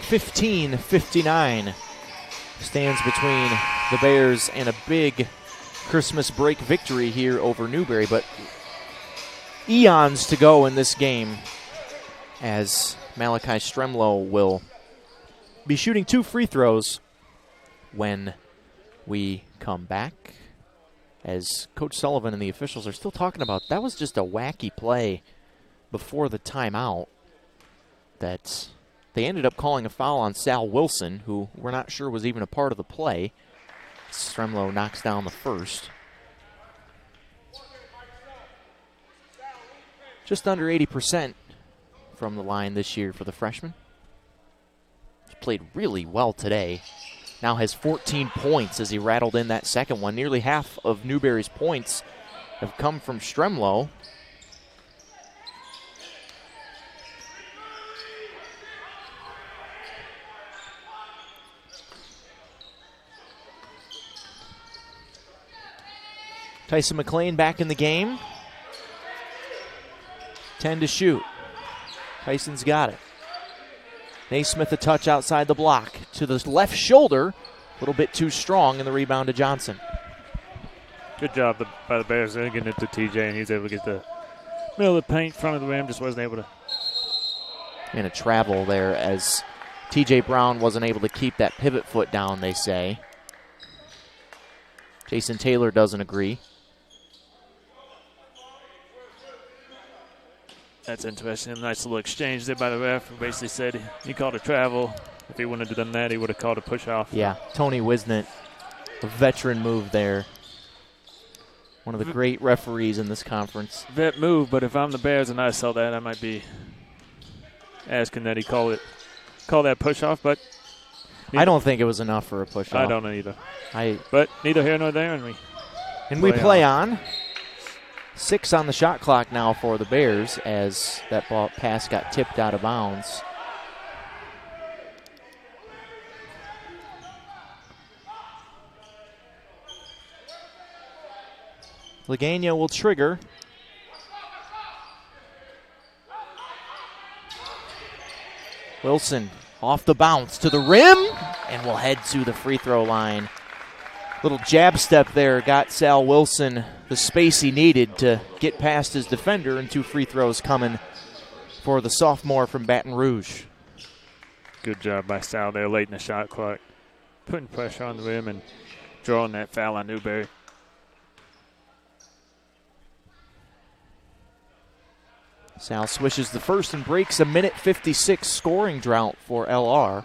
15-59 stands between the Bears and a big Christmas break victory here over Newberry, but eons to go in this game as Malachi Stremlow will be shooting 2 free throws when we come back, as Coach Sullivan and the officials are still talking about that was just a wacky play before the timeout. That they ended up calling a foul on Sal Wilson, who we're not sure was even a part of the play. Stremlow knocks down the first. Just under 80% from the line this year for the freshman. He's played really well today. Now has 14 points as he rattled in that second one. Nearly half of Newberry's points have come from Stremlow. Tyson McLean back in the game. 10 to shoot. Tyson's got it. Naismith a touch outside the block. To the left shoulder. A little bit too strong in the rebound to Johnson. Good job by the Bears. They're getting it to TJ, and he's able to get the middle of the paint, front of the rim, just wasn't able to. And a travel there as TJ Brown wasn't able to keep that pivot foot down, they say. Jason Taylor doesn't agree. That's interesting. Nice little exchange there by the ref. Who basically said he called a travel. If he wouldn't have done that, he would have called a push-off. Yeah, Tony Wisnett, a veteran move there. One of the great referees in this conference. Vet move, but if I'm the Bears and I saw that, I might be asking that he call that push-off. But I don't think it was enough for a push-off. I don't either. But neither here nor there, and we play on. 6 on the shot clock now for the Bears as that ball pass got tipped out of bounds. Lagana will trigger. Wilson off the bounce to the rim and will head to the free throw line. Little jab step there got Sal Wilson the space he needed to get past his defender, and 2 free throws coming for the sophomore from Baton Rouge. Good job by Sal there late in the shot clock, putting pressure on the rim and drawing that foul on Newberry. Sal swishes the first and breaks a minute 56 scoring drought for LR.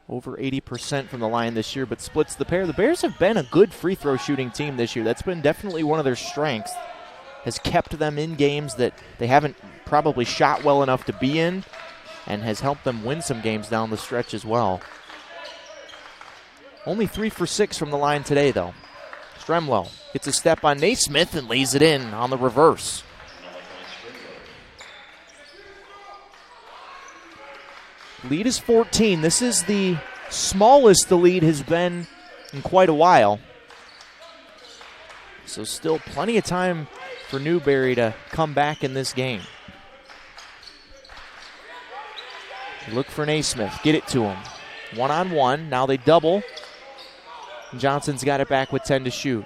Over 80% from the line this year, but splits the pair. The Bears have been a good free throw shooting team this year. That's been definitely one of their strengths. Has kept them in games that they haven't probably shot well enough to be in, and has helped them win some games down the stretch as well. Only 3 for 6 from the line today, though. Stremlow gets a step on Naismith and lays it in on the reverse. Lead is 14. This is the smallest the lead has been in quite a while. So still plenty of time for Newberry to come back in this game. Look for Naismith. Get it to him. 1-on-1. Now they double. Johnson's got it back with 10 to shoot.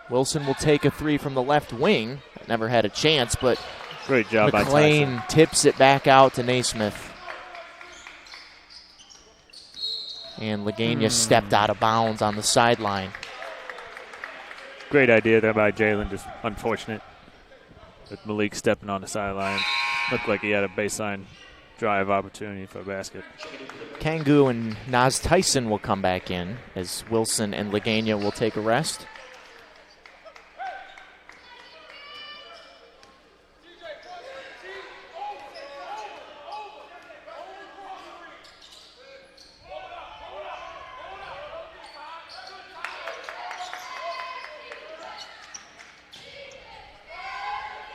Wilson will take a 3 from the left wing. Never had a chance, but great job by McLean tips it back out to Naismith. And Lagana stepped out of bounds on the sideline. Great idea there by Jalen, just unfortunate with Malik stepping on the sideline. Looked like he had a baseline drive opportunity for a basket. Kangu and Naz Tyson will come back in as Wilson and Lagana will take a rest.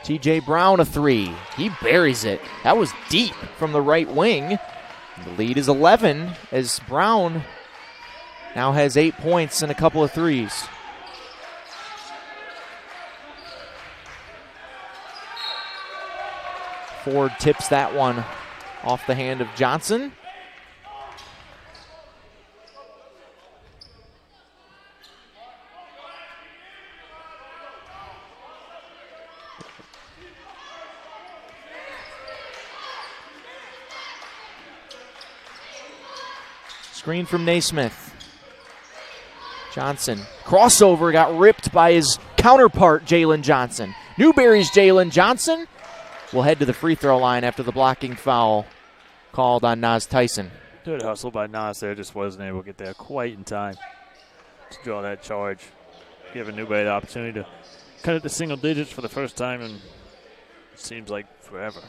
TJ Brown a 3. He buries it. That was deep from the right wing. The lead is 11 as Brown now has 8 points and a couple of threes. Ford tips that one off the hand of Johnson. Screen from Naismith. Johnson. Crossover got ripped by his counterpart, Jalen Johnson. Newberry's Jalen Johnson will head to the free throw line after the blocking foul called on Naz Tyson. Good hustle by Naz there. Just wasn't able to get there quite in time to draw that charge, giving Newberry the opportunity to cut it to single digits for the first time in seems like forever.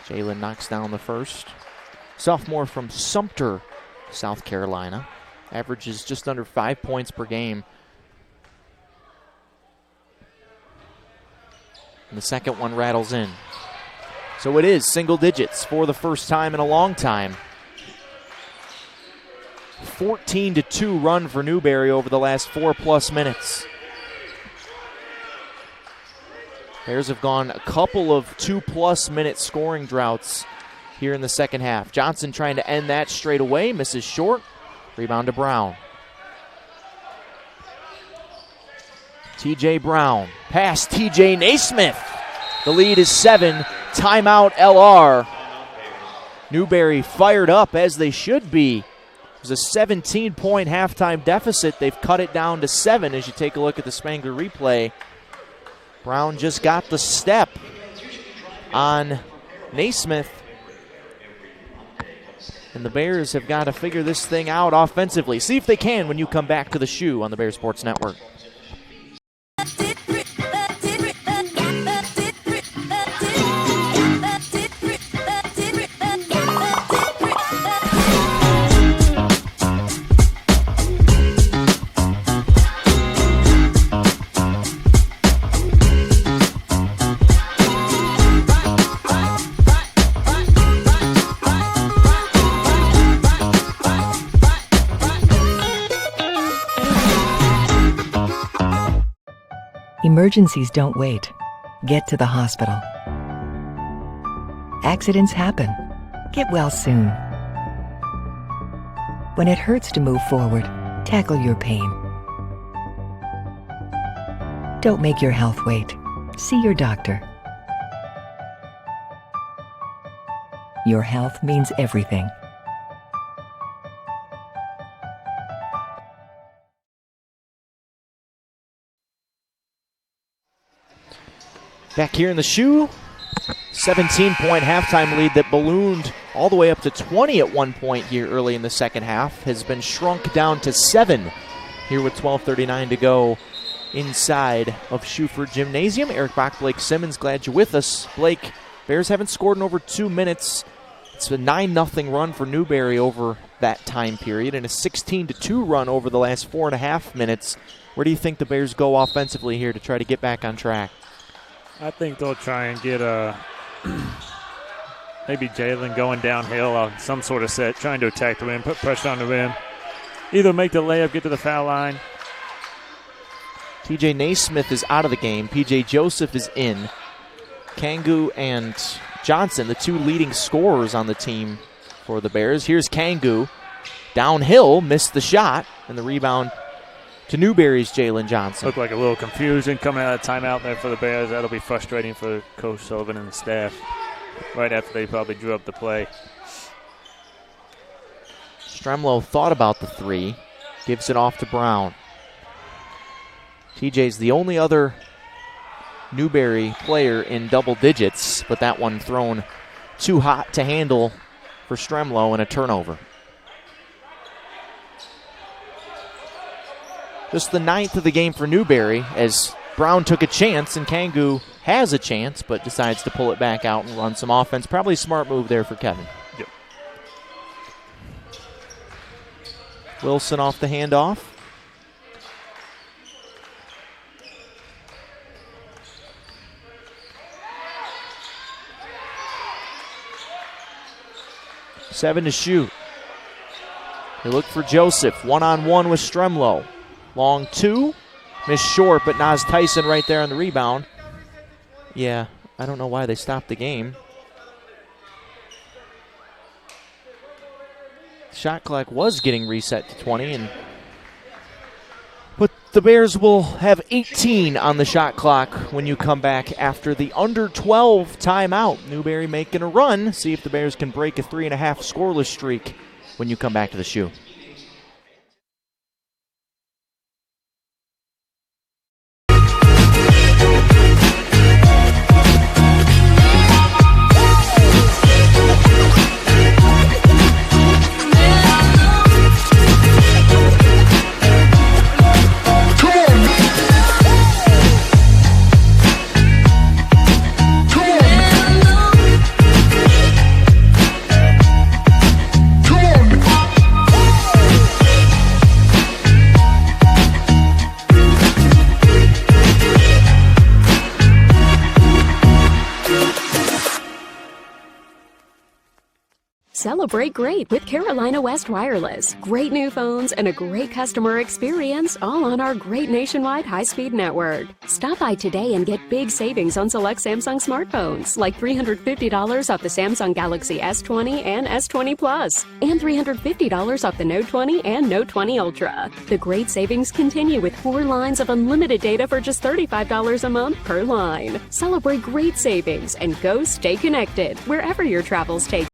Jalen knocks down the first. Sophomore from Sumter, South Carolina. Averages just under 5 points per game. And the second one rattles in. So it is single digits for the first time in a long time. 14-2 run for Newberry over the last 4+ minutes. Bears have gone a couple of 2+ minute scoring droughts here in the second half. Johnson trying to end that straight away, misses short. Rebound to Brown. TJ Brown, pass TJ Naismith. The lead is 7. Timeout LR. Newberry fired up as they should be. It was a 17-point halftime deficit. They've cut it down to 7 as you take a look at the Spangler replay. Brown just got the step on Naismith. And the Bears have got to figure this thing out offensively. See if they can when you come back to the Shoe on the Bears Sports Network. Emergencies don't wait. Get to the hospital. Accidents happen. Get well soon. When it hurts to move forward, tackle your pain. Don't make your health wait. See your doctor. Your health means everything. Back here in the Shoe, 17-point halftime lead that ballooned all the way up to 20 at one point here early in the second half has been shrunk down to 7 here with 12:39 to go inside of Schuford Gymnasium. Eric Bach, Blake Simmons, glad you're with us. Blake, Bears haven't scored in over 2 minutes. It's a 9-0 run for Newberry over that time period and a 16-2 run over the last 4.5 minutes. Where do you think the Bears go offensively here to try to get back on track? I think they'll try and get maybe Jalen going downhill on some sort of set, trying to attack the rim, put pressure on the rim. Either make the layup, get to the foul line. TJ Naismith is out of the game. PJ Joseph is in. Kangu and Johnson, the two leading scorers on the team for the Bears. Here's Kangu. Downhill, missed the shot, and the rebound to Newberry's Jalen Johnson. Looked like a little confusion coming out of timeout there for the Bears. That'll be frustrating for Coach Sullivan and the staff right after they probably drew up the play. Stremlow thought about the three, gives it off to Brown. TJ's the only other Newberry player in double digits, but that one thrown too hot to handle for Stremlow and a turnover. Just the 9th of the game for Newberry as Brown took a chance and Kangu has a chance but decides to pull it back out and run some offense. Probably a smart move there for Kevin. Yep. Wilson off the handoff. Seven to shoot. They look for Joseph. One-on-one with Stremlow. Long two. Missed short, but Nas Tyson right there on the rebound. Yeah, I don't know why they stopped the game. Shot clock was getting reset to 20, but the Bears will have 18 on the shot clock when you come back after the under 12 timeout. Newberry making a run. See if the Bears can break a 3.5 scoreless streak when you come back to the Shoe. Celebrate great with Carolina West Wireless. Great new phones and a great customer experience, all on our great nationwide high-speed network. Stop by today and get big savings on select Samsung smartphones, like $350 off the Samsung Galaxy S20 and S20 Plus, and $350 off the Note 20 and Note 20 Ultra. The great savings continue with 4 lines of unlimited data for just $35 a month per line. Celebrate great savings and go stay connected wherever your travels take.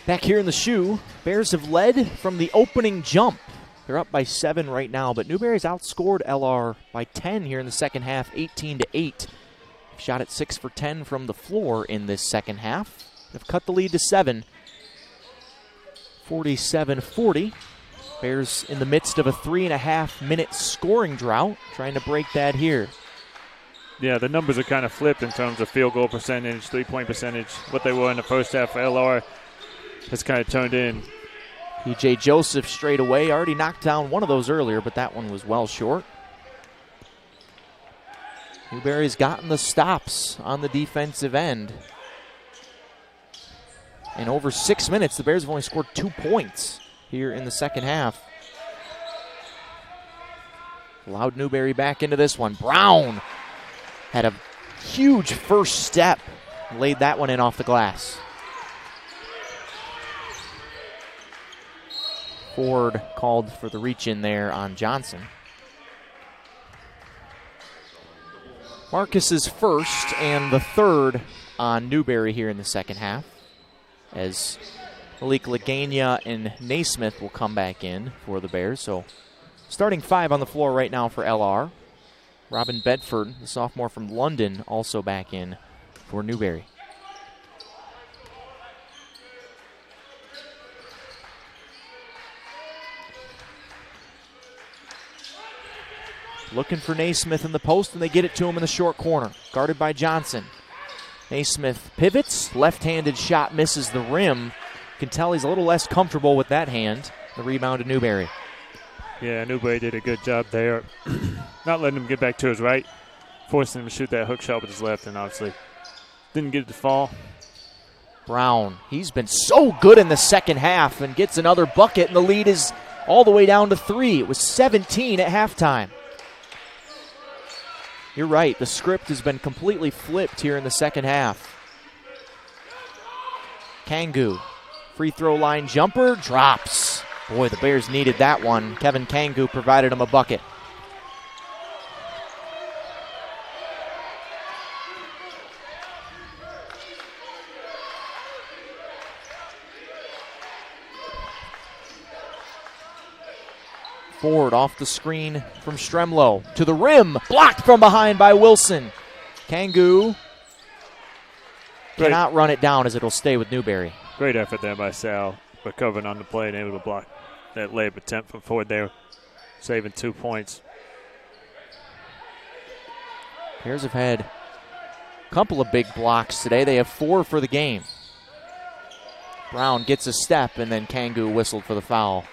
Back here in the shoe, Bears have led from the opening jump. They're up by 7 right now, but Newberry's outscored LR by 10 here in the second half, 18-8. Shot at 6 for 10 from the floor in this second half. They've cut the lead to 7, 47-40. Bears in the midst of a 3.5-minute scoring drought, trying to break that here. Yeah, the numbers are kind of flipped in terms of field goal percentage, three-point percentage. What they were in the first half for LR has kind of turned in. P.J. Joseph straight away. Already knocked down one of those earlier, but that one was well short. Newberry's gotten the stops on the defensive end. In over 6 minutes, the Bears have only scored 2 points here in the second half. Allowed Newberry back into this one. Brown had a huge first step. Laid that one in off the glass. Ford called for the reach in there on Johnson. Marcus's first and the third on Newberry here in the second half, as Malik Lagania and Naismith will come back in for the Bears. So starting 5 on the floor right now for LR. Robin Bedford, the sophomore from London, also back in for Newberry. Looking for Naismith in the post, and they get it to him in the short corner. Guarded by Johnson. Naismith pivots. Left-handed shot misses the rim. You can tell he's a little less comfortable with that hand. The rebound to Newberry. Yeah, Newberry did a good job there. Not letting him get back to his right. Forcing him to shoot that hook shot with his left, and obviously didn't get it to fall. Brown, he's been so good in the second half and gets another bucket, and the lead is all the way down to 3. It was 17 at halftime. You're right, the script has been completely flipped here in the second half. Kangu, free throw line jumper, drops. Boy, the Bears needed that one. Kevin Kangu provided him a bucket. Ford off the screen from Stremlow to the rim, blocked from behind by Wilson. Kangu cannot run it down as it'll stay with Newberry. Great effort there by Sal, recovering on the play and able to block that layup attempt from Ford there, saving 2 points. Bears have had a couple of big blocks today. They have 4 for the game. Brown gets a step, and then Kangu whistled for the foul.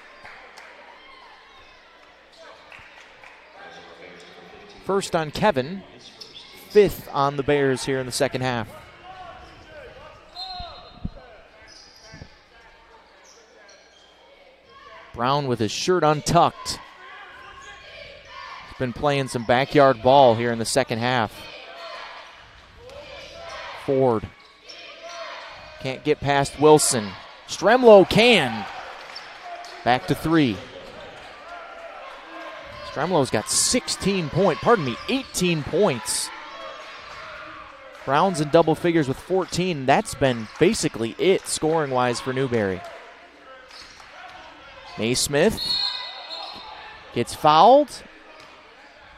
First on Kevin, 5th on the Bears here in the second half. Brown with his shirt untucked. He's been playing some backyard ball here in the second half. Ford can't get past Wilson. Stremlow can. Back to 3. Stremlow's got 18 points. Brown's in double figures with 14. That's been basically it scoring-wise for Newberry. Naismith gets fouled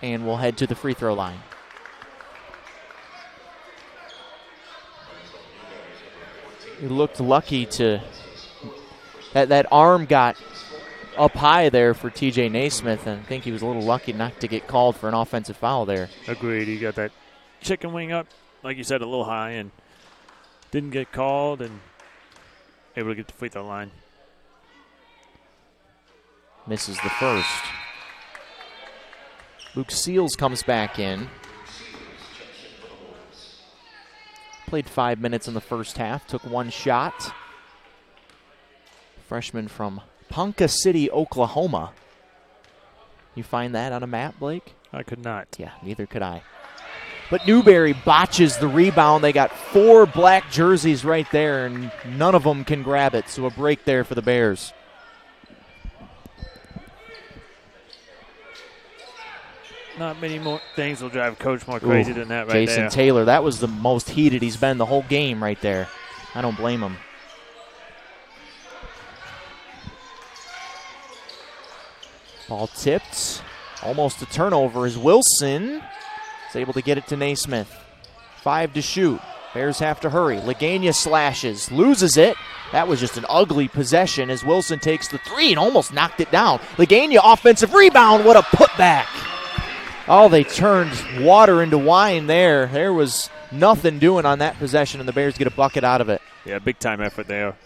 and will head to the free throw line. He looked lucky to that arm got up high there for TJ Naismith, and I think he was a little lucky not to get called for an offensive foul there. Agreed. He got that chicken wing up, like you said, a little high, and didn't get called and able to get the free throw line. Misses the first. Luke Seals comes back in. Played 5 minutes in the first half, took one shot. Freshman from Ponca City, Oklahoma. You find that on a map, Blake? I could not. Yeah, neither could I. But Newberry botches the rebound. They got 4 black jerseys right there, and none of them can grab it. So a break there for the Bears. Not many more things will drive Coach more crazy than that right Jason there. Taylor, that was the most heated he's been the whole game right there. I don't blame him. Ball tipped. Almost a turnover as Wilson is able to get it to Naismith. 5 to shoot. Bears have to hurry. Lagana slashes, loses it. That was just an ugly possession as Wilson takes the 3 and almost knocked it down. Lagana offensive rebound. What a putback. Oh, they turned water into wine there. There was nothing doing on that possession, and the Bears get a bucket out of it. Yeah, big-time effort there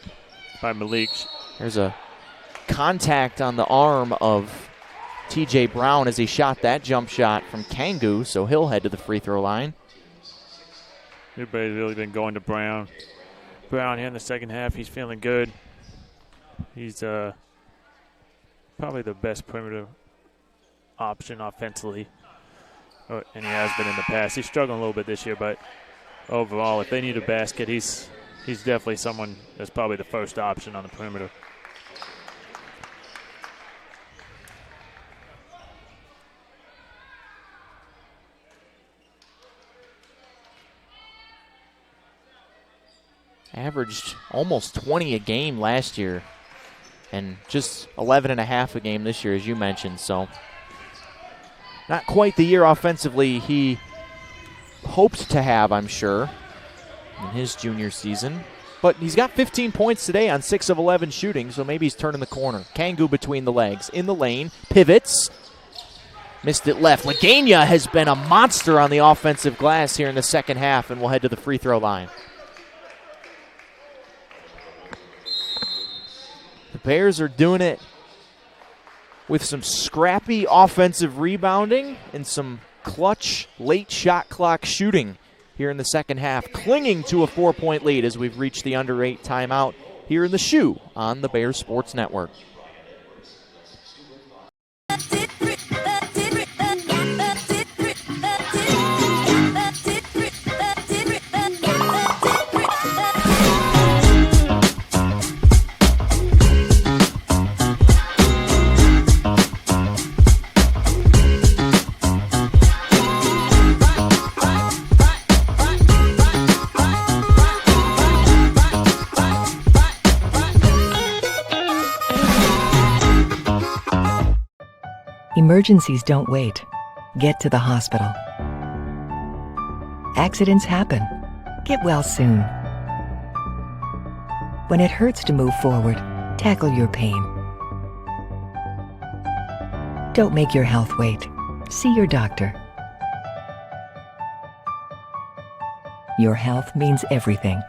by Malik. There's a contact on the arm of T.J. Brown as he shot that jump shot from Kangu, so he'll head to the free throw line. Everybody's really been going to Brown. Brown here in the second half, he's feeling good. He's probably the best perimeter option offensively. And he has been in the past. He's struggling a little bit this year, but overall, if they need a basket, he's definitely someone that's probably the first option on the perimeter. Averaged almost 20 a game last year and just 11 and a half a game this year, as you mentioned, so not quite the year offensively he hoped to have, I'm sure, in his junior season. But he's got 15 points today on 6 of 11 shooting, so maybe he's turning the corner. Kangu between the legs, in the lane, pivots, missed it left. Lagana has been a monster on the offensive glass here in the second half, and will head to the free throw line. The Bears are doing it with some scrappy offensive rebounding and some clutch late shot clock shooting here in the second half, clinging to a 4-point lead as we've reached the under 8 timeout here in the Shoe on the Bears Sports Network. Emergencies don't wait. Get to the hospital. Accidents happen. Get well soon. When it hurts to move forward, tackle your pain. Don't make your health wait. See your doctor. Your health means everything.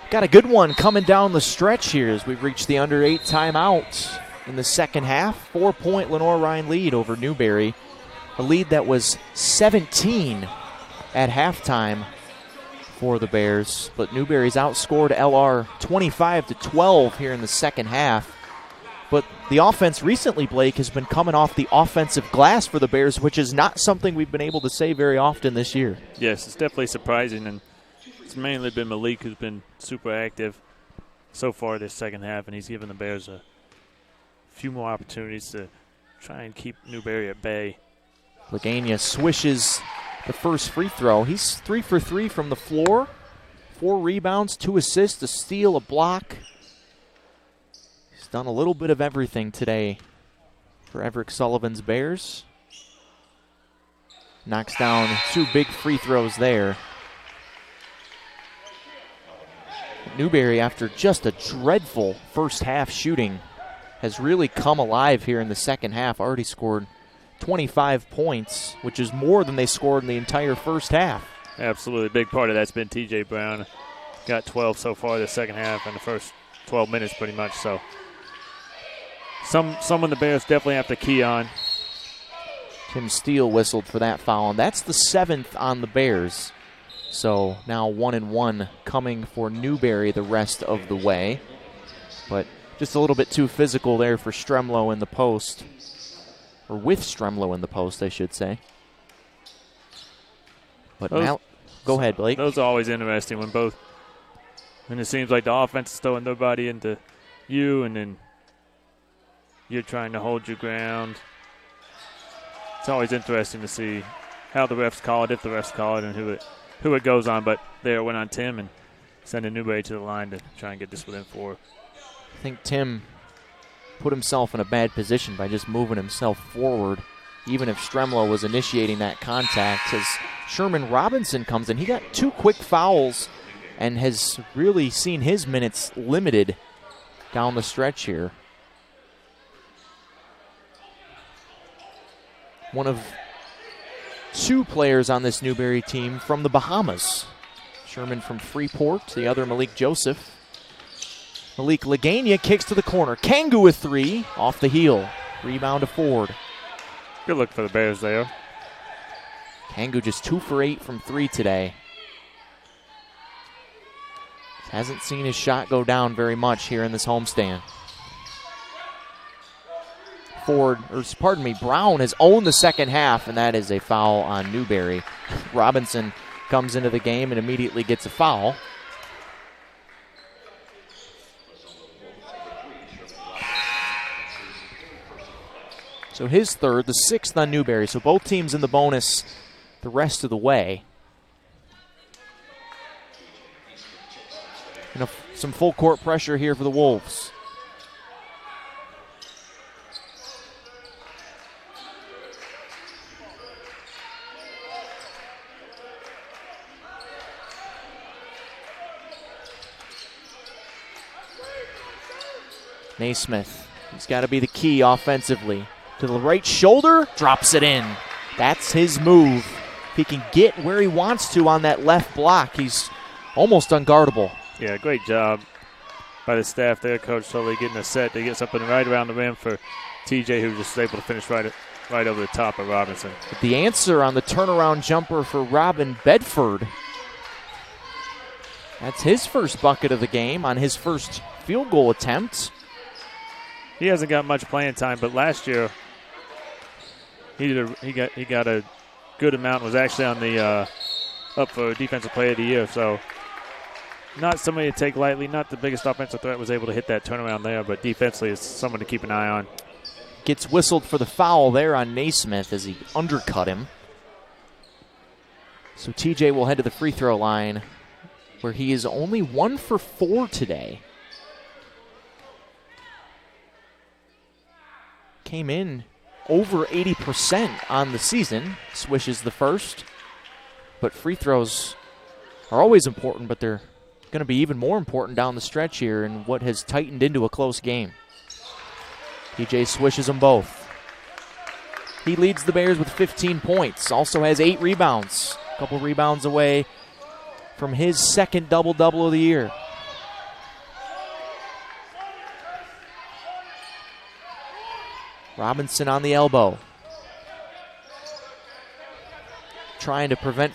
Got a good one coming down the stretch here as we've reached the under 8 timeout in the second half. 4-point Lenoir-Rhyne lead over Newberry. A lead that was 17 at halftime for the Bears. But Newberry's outscored LR 25-12 here in the second half. But the offense recently, Blake, has been coming off the offensive glass for the Bears, which is not something we've been able to say very often this year. Yes, it's definitely surprising, and it's mainly been Malik who's been super active so far this second half, and he's given the Bears a few more opportunities to try and keep Newberry at bay. Lagana swishes the first free throw. He's 3 for 3 from the floor. 4 rebounds, 2 assists, a steal, a block. He's done a little bit of everything today for Everett Sullivan's Bears. Knocks down 2 big free throws there. Newberry, after just a dreadful first half shooting, has really come alive here in the second half. Already scored 25 points, which is more than they scored in the entire first half. Absolutely. Big part of that's been T.J. Brown. Got 12 so far the second half and the first 12 minutes pretty much. So someone the Bears definitely have to key on. Tim Steele whistled for that foul, and that's the 7th on the Bears. So now 1-1 coming for Newberry the rest of the way. But just a little bit too physical there for Stremlo in the post. Or with Stremlo in the post, I should say. But now, go ahead, Blake. Those are always interesting when it seems like the offense is throwing nobody into you, and then you're trying to hold your ground. It's always interesting to see how the refs call it, if the refs call it, and who it goes on. But there it went on Tim and sending Newberry to the line to try and get this within 4. I think Tim put himself in a bad position by just moving himself forward, even if Stremlo was initiating that contact. As Sherman Robinson comes in, he got 2 quick fouls and has really seen his minutes limited down the stretch here. One of 2 players on this Newberry team from the Bahamas. Sherman from Freeport, the other Malik Joseph. Malik Lagania kicks to the corner. Kangu with 3 off the heel. Rebound to Ford. Good look for the Bears there. Kangu just 2 for 8 from 3 today. Hasn't seen his shot go down very much here in this homestand. Brown has owned the second half, and that is a foul on Newberry. Robinson comes into the game and immediately gets a foul. So his third, the 6th on Newberry. So both teams in the bonus the rest of the way. And some full court pressure here for the Wolves. Naismith, he's got to be the key offensively. To the right shoulder, drops it in. That's his move. If he can get where he wants to on that left block, he's almost unguardable. Yeah, great job by the staff there, Coach Tully, getting a set to get something right around the rim for TJ, who just able to finish right over the top of Robinson. But the answer on the turnaround jumper for Robin Bedford. That's his first bucket of the game on his first field goal attempt. He hasn't got much playing time, but last year he got a good amount. Was actually on the up for Defensive Player of the Year. So not somebody to take lightly. Not the biggest offensive threat. Was able to hit that turnaround there, but defensively is someone to keep an eye on. Gets whistled for the foul there on Naismith as he undercut him. So TJ will head to the free throw line, where he is only 1 for 4 today. Came in over 80% on the season. Swish is the first. But free throws are always important, but they're going to be even more important down the stretch here in what has tightened into a close game. TJ swishes them both. He leads the Bears with 15 points. Also has 8 rebounds. A couple rebounds away from his second double-double of the year. Robinson on the elbow. Trying to prevent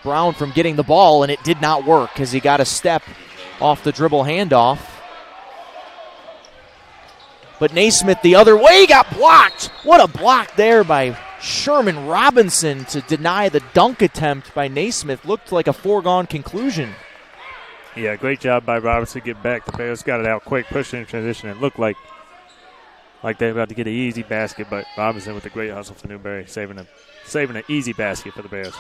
Brown from getting the ball, and it did not work as he got a step off the dribble handoff. But Naismith the other way got blocked. What a block there by Sherman Robinson to deny the dunk attempt by Naismith. Looked like a foregone conclusion. Yeah, great job by Robinson to get back. The Bears got it out quick, pushing in transition. It looked like they were about to get an easy basket, but Robinson with a great hustle for Newberry, saving an easy basket for the Bears.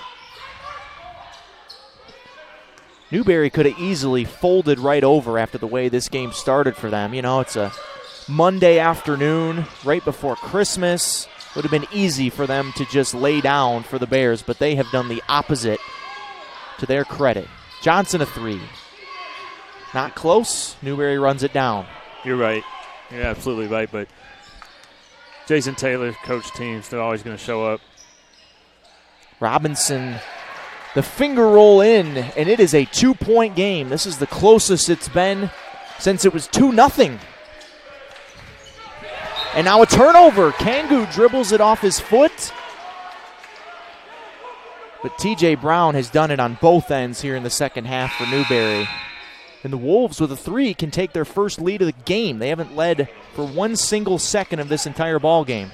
Newberry could have easily folded right over after the way this game started for them. You know, it's a Monday afternoon right before Christmas. Would have been easy for them to just lay down for the Bears, but they have done the opposite to their credit. Johnson a 3. Not close. Newberry runs it down. You're right. You're absolutely right, but Jason Taylor, coach teams, they're always going to show up. Robinson The finger roll in, and it is a 2-point game. This is the closest it's been since it was 2-0. And now a turnover. Kangu dribbles it off his foot. But TJ Brown has done it on both ends here in the second half for Newberry. And the Wolves with a 3 can take their first lead of the game. They haven't led for one single second of this entire ball game.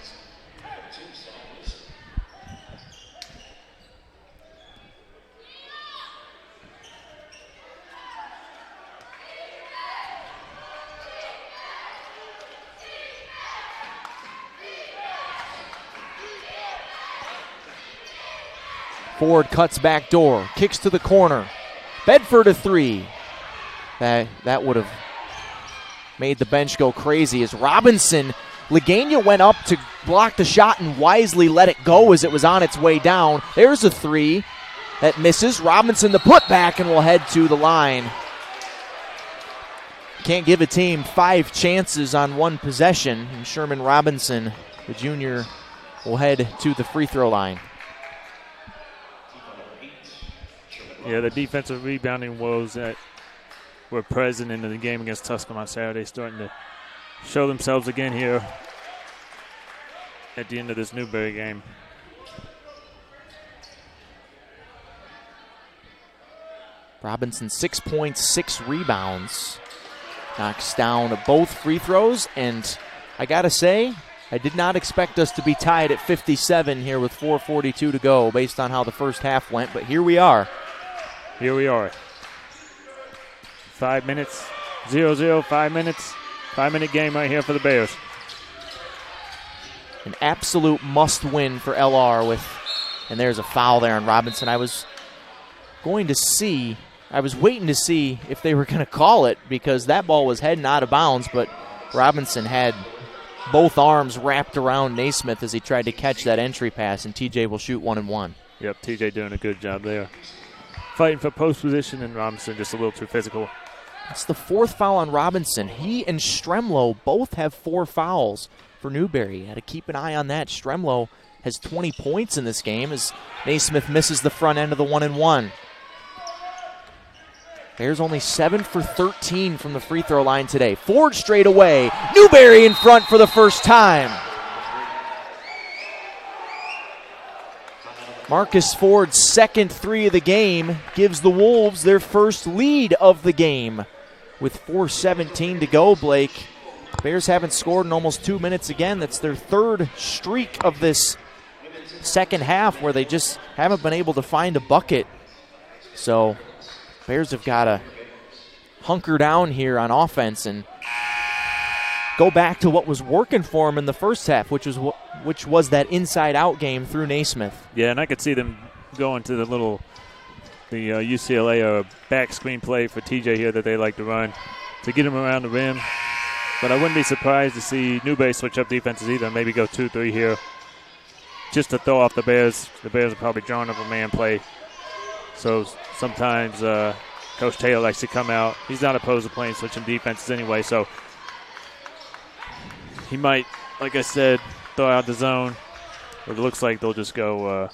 Ford cuts back door, kicks to the corner. Bedford a 3. That would have made the bench go crazy as Robinson, Legania went up to block the shot and wisely let it go as it was on its way down. There's a 3 that misses. Robinson the putback and will head to the line. Can't give a team 5 chances on one possession. And Sherman Robinson, the junior, will head to the free throw line. Yeah, the defensive rebounding woes that were present in the game against Tusculum on Saturday starting to show themselves again here at the end of this Newberry game. Robinson 6 points, 6 rebounds. Knocks down both free throws, and I gotta say, I did not expect us to be tied at 57 here with 4:42 to go based on how the first half went, but here we are. Here we are. 5 minutes, 0-0, 5 minutes. 5-minute game right here for the Bears. An absolute must-win for LR and there's a foul there on Robinson. I was waiting to see if they were going to call it because that ball was heading out of bounds, but Robinson had both arms wrapped around Naismith as he tried to catch that entry pass, and TJ will shoot 1-1. Yep, TJ doing a good job there. Fighting for post position, and Robinson just a little too physical. It's the 4th foul on Robinson. He and Stremlo both have 4 fouls for Newberry. Had to keep an eye on that. Stremlo has 20 points in this game as Naismith misses the front end of the 1-1. Bears only 7 for 13 from the free throw line today. Ford straight away. Newberry in front for the first time. Marcus Ford's second 3 of the game gives the Wolves their first lead of the game. With 4:17 to go, Blake, Bears haven't scored in almost 2 minutes again. That's their 3rd streak of this second half where they just haven't been able to find a bucket. So Bears have got to hunker down here on offense and go back to what was working for them in the first half, which was that inside-out game through Naismith. Yeah, and I could see them going to the UCLA back screen play for TJ here that they like to run to get him around the rim. But I wouldn't be surprised to see Newberry switch up defenses either, maybe go 2-3 here just to throw off the Bears. The Bears are probably drawing up a man play. So sometimes Coach Taylor likes to come out. He's not opposed to playing switching defenses anyway, so he might, like I said, throw out the zone. But it looks like they'll just go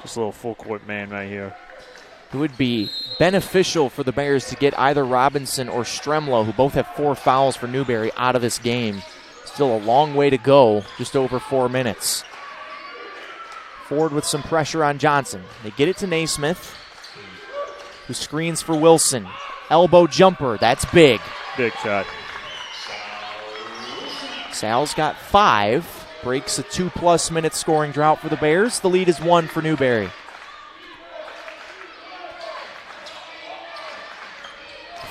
just a little full court man right here. It would be beneficial for the Bears to get either Robinson or Stremlo, who both have 4 fouls for Newberry, out of this game. Still a long way to go, just over 4 minutes. Ford with some pressure on Johnson. They get it to Naismith, who screens for Wilson. Elbow jumper, that's big. Big shot. Sal's got 5, breaks a 2+ minute scoring drought for the Bears. The lead is 1 for Newberry.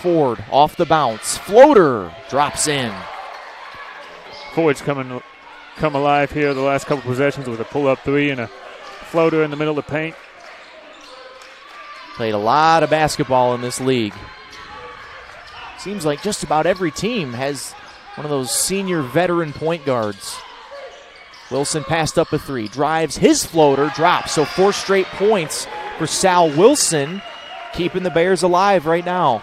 Ford off the bounce. Floater drops in. Ford's come alive here the last couple possessions with a pull-up 3 and a floater in the middle of the paint. Played a lot of basketball in this league. Seems like just about every team has one of those senior veteran point guards. Wilson passed up a 3, drives, his floater drops. So 4 straight points for Sal Wilson, keeping the Bears alive right now.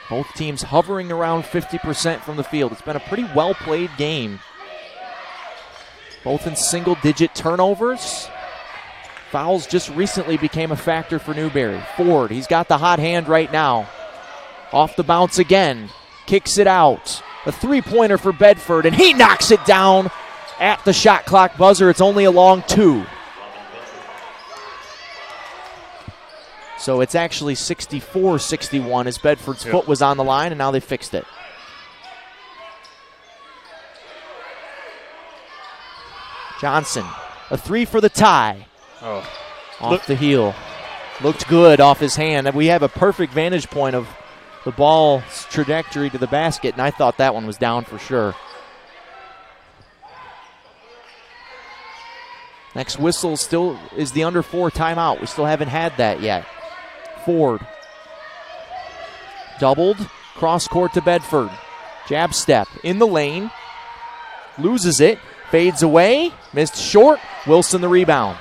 Both teams hovering around 50% from the field. It's been a pretty well-played game. Both in single-digit turnovers. Fouls just recently became a factor for Newberry. Ford, he's got the hot hand right now. Off the bounce again. Kicks it out. A three-pointer for Bedford, and he knocks it down at the shot clock buzzer. It's only a long 2. So it's actually 64-61 as Bedford's foot was on the line, and now they fixed it. Johnson, a 3 for the tie. Off the heel. Looked good off his hand. We have a perfect vantage point of the ball's trajectory to the basket, and I thought that one was down for sure. Next whistle still is the under 4 timeout. We still haven't had that yet. Ford. Doubled. Cross court to Bedford. Jab step in the lane. Loses it. Fades away. Missed short. Wilson the rebound.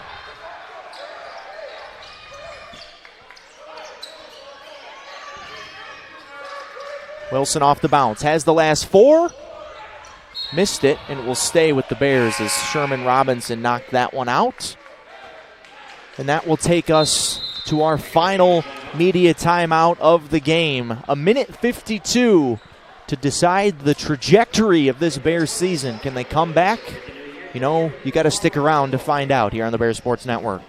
Wilson off the bounce. Has the last 4. Missed it, and it will stay with the Bears as Sherman Robinson knocked that one out. And that will take us to our final media timeout of the game. A minute 52 to decide the trajectory of this Bears season. Can they come back? You know, you got to stick around to find out here on the Bears Sports Network.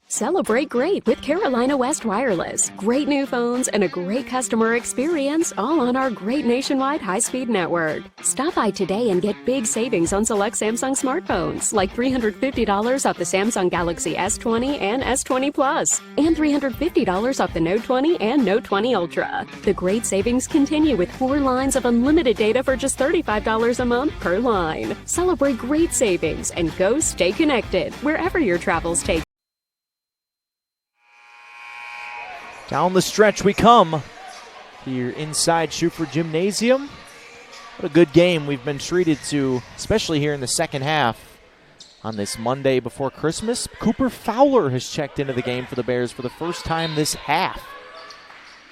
Celebrate great with Carolina West Wireless. Great new phones and a great customer experience, all on our great nationwide high-speed network. Stop by today and get big savings on select Samsung smartphones, like $350 off the Samsung Galaxy S20 and S20 Plus, and $350 off the Note 20 and Note 20 Ultra. The great savings continue with 4 lines of unlimited data for just $35 a month per line. Celebrate great savings and go stay connected wherever your travels take. Down the stretch we come here inside Schuford Gymnasium. What a good game we've been treated to, especially here in the second half on this Monday before Christmas. Cooper Fowler has checked into the game for the Bears for the first time this half.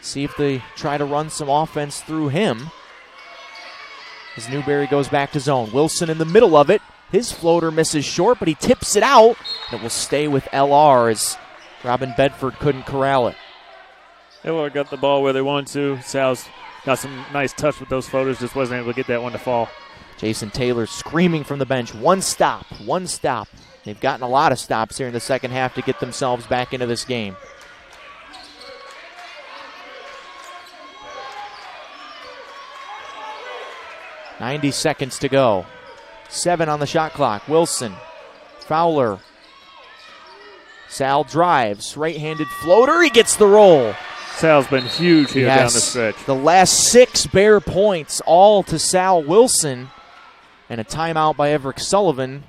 See if they try to run some offense through him as Newberry goes back to zone. Wilson in the middle of it. His floater misses short, but he tips it out. And it will stay with LR as Robin Bedford couldn't corral it. They got the ball where they wanted to. Sal's got some nice touch with those floaters, just wasn't able to get that one to fall. Jason Taylor screaming from the bench, one stop. They've gotten a lot of stops here in the second half to get themselves back into this game. .90 seconds to go. 7 on the shot clock. Wilson, Fowler. Sal drives, right-handed floater. He gets the roll. Sal's been huge here down the stretch. The last 6 Bear points, all to Sal Wilson. And a timeout by Everett Sullivan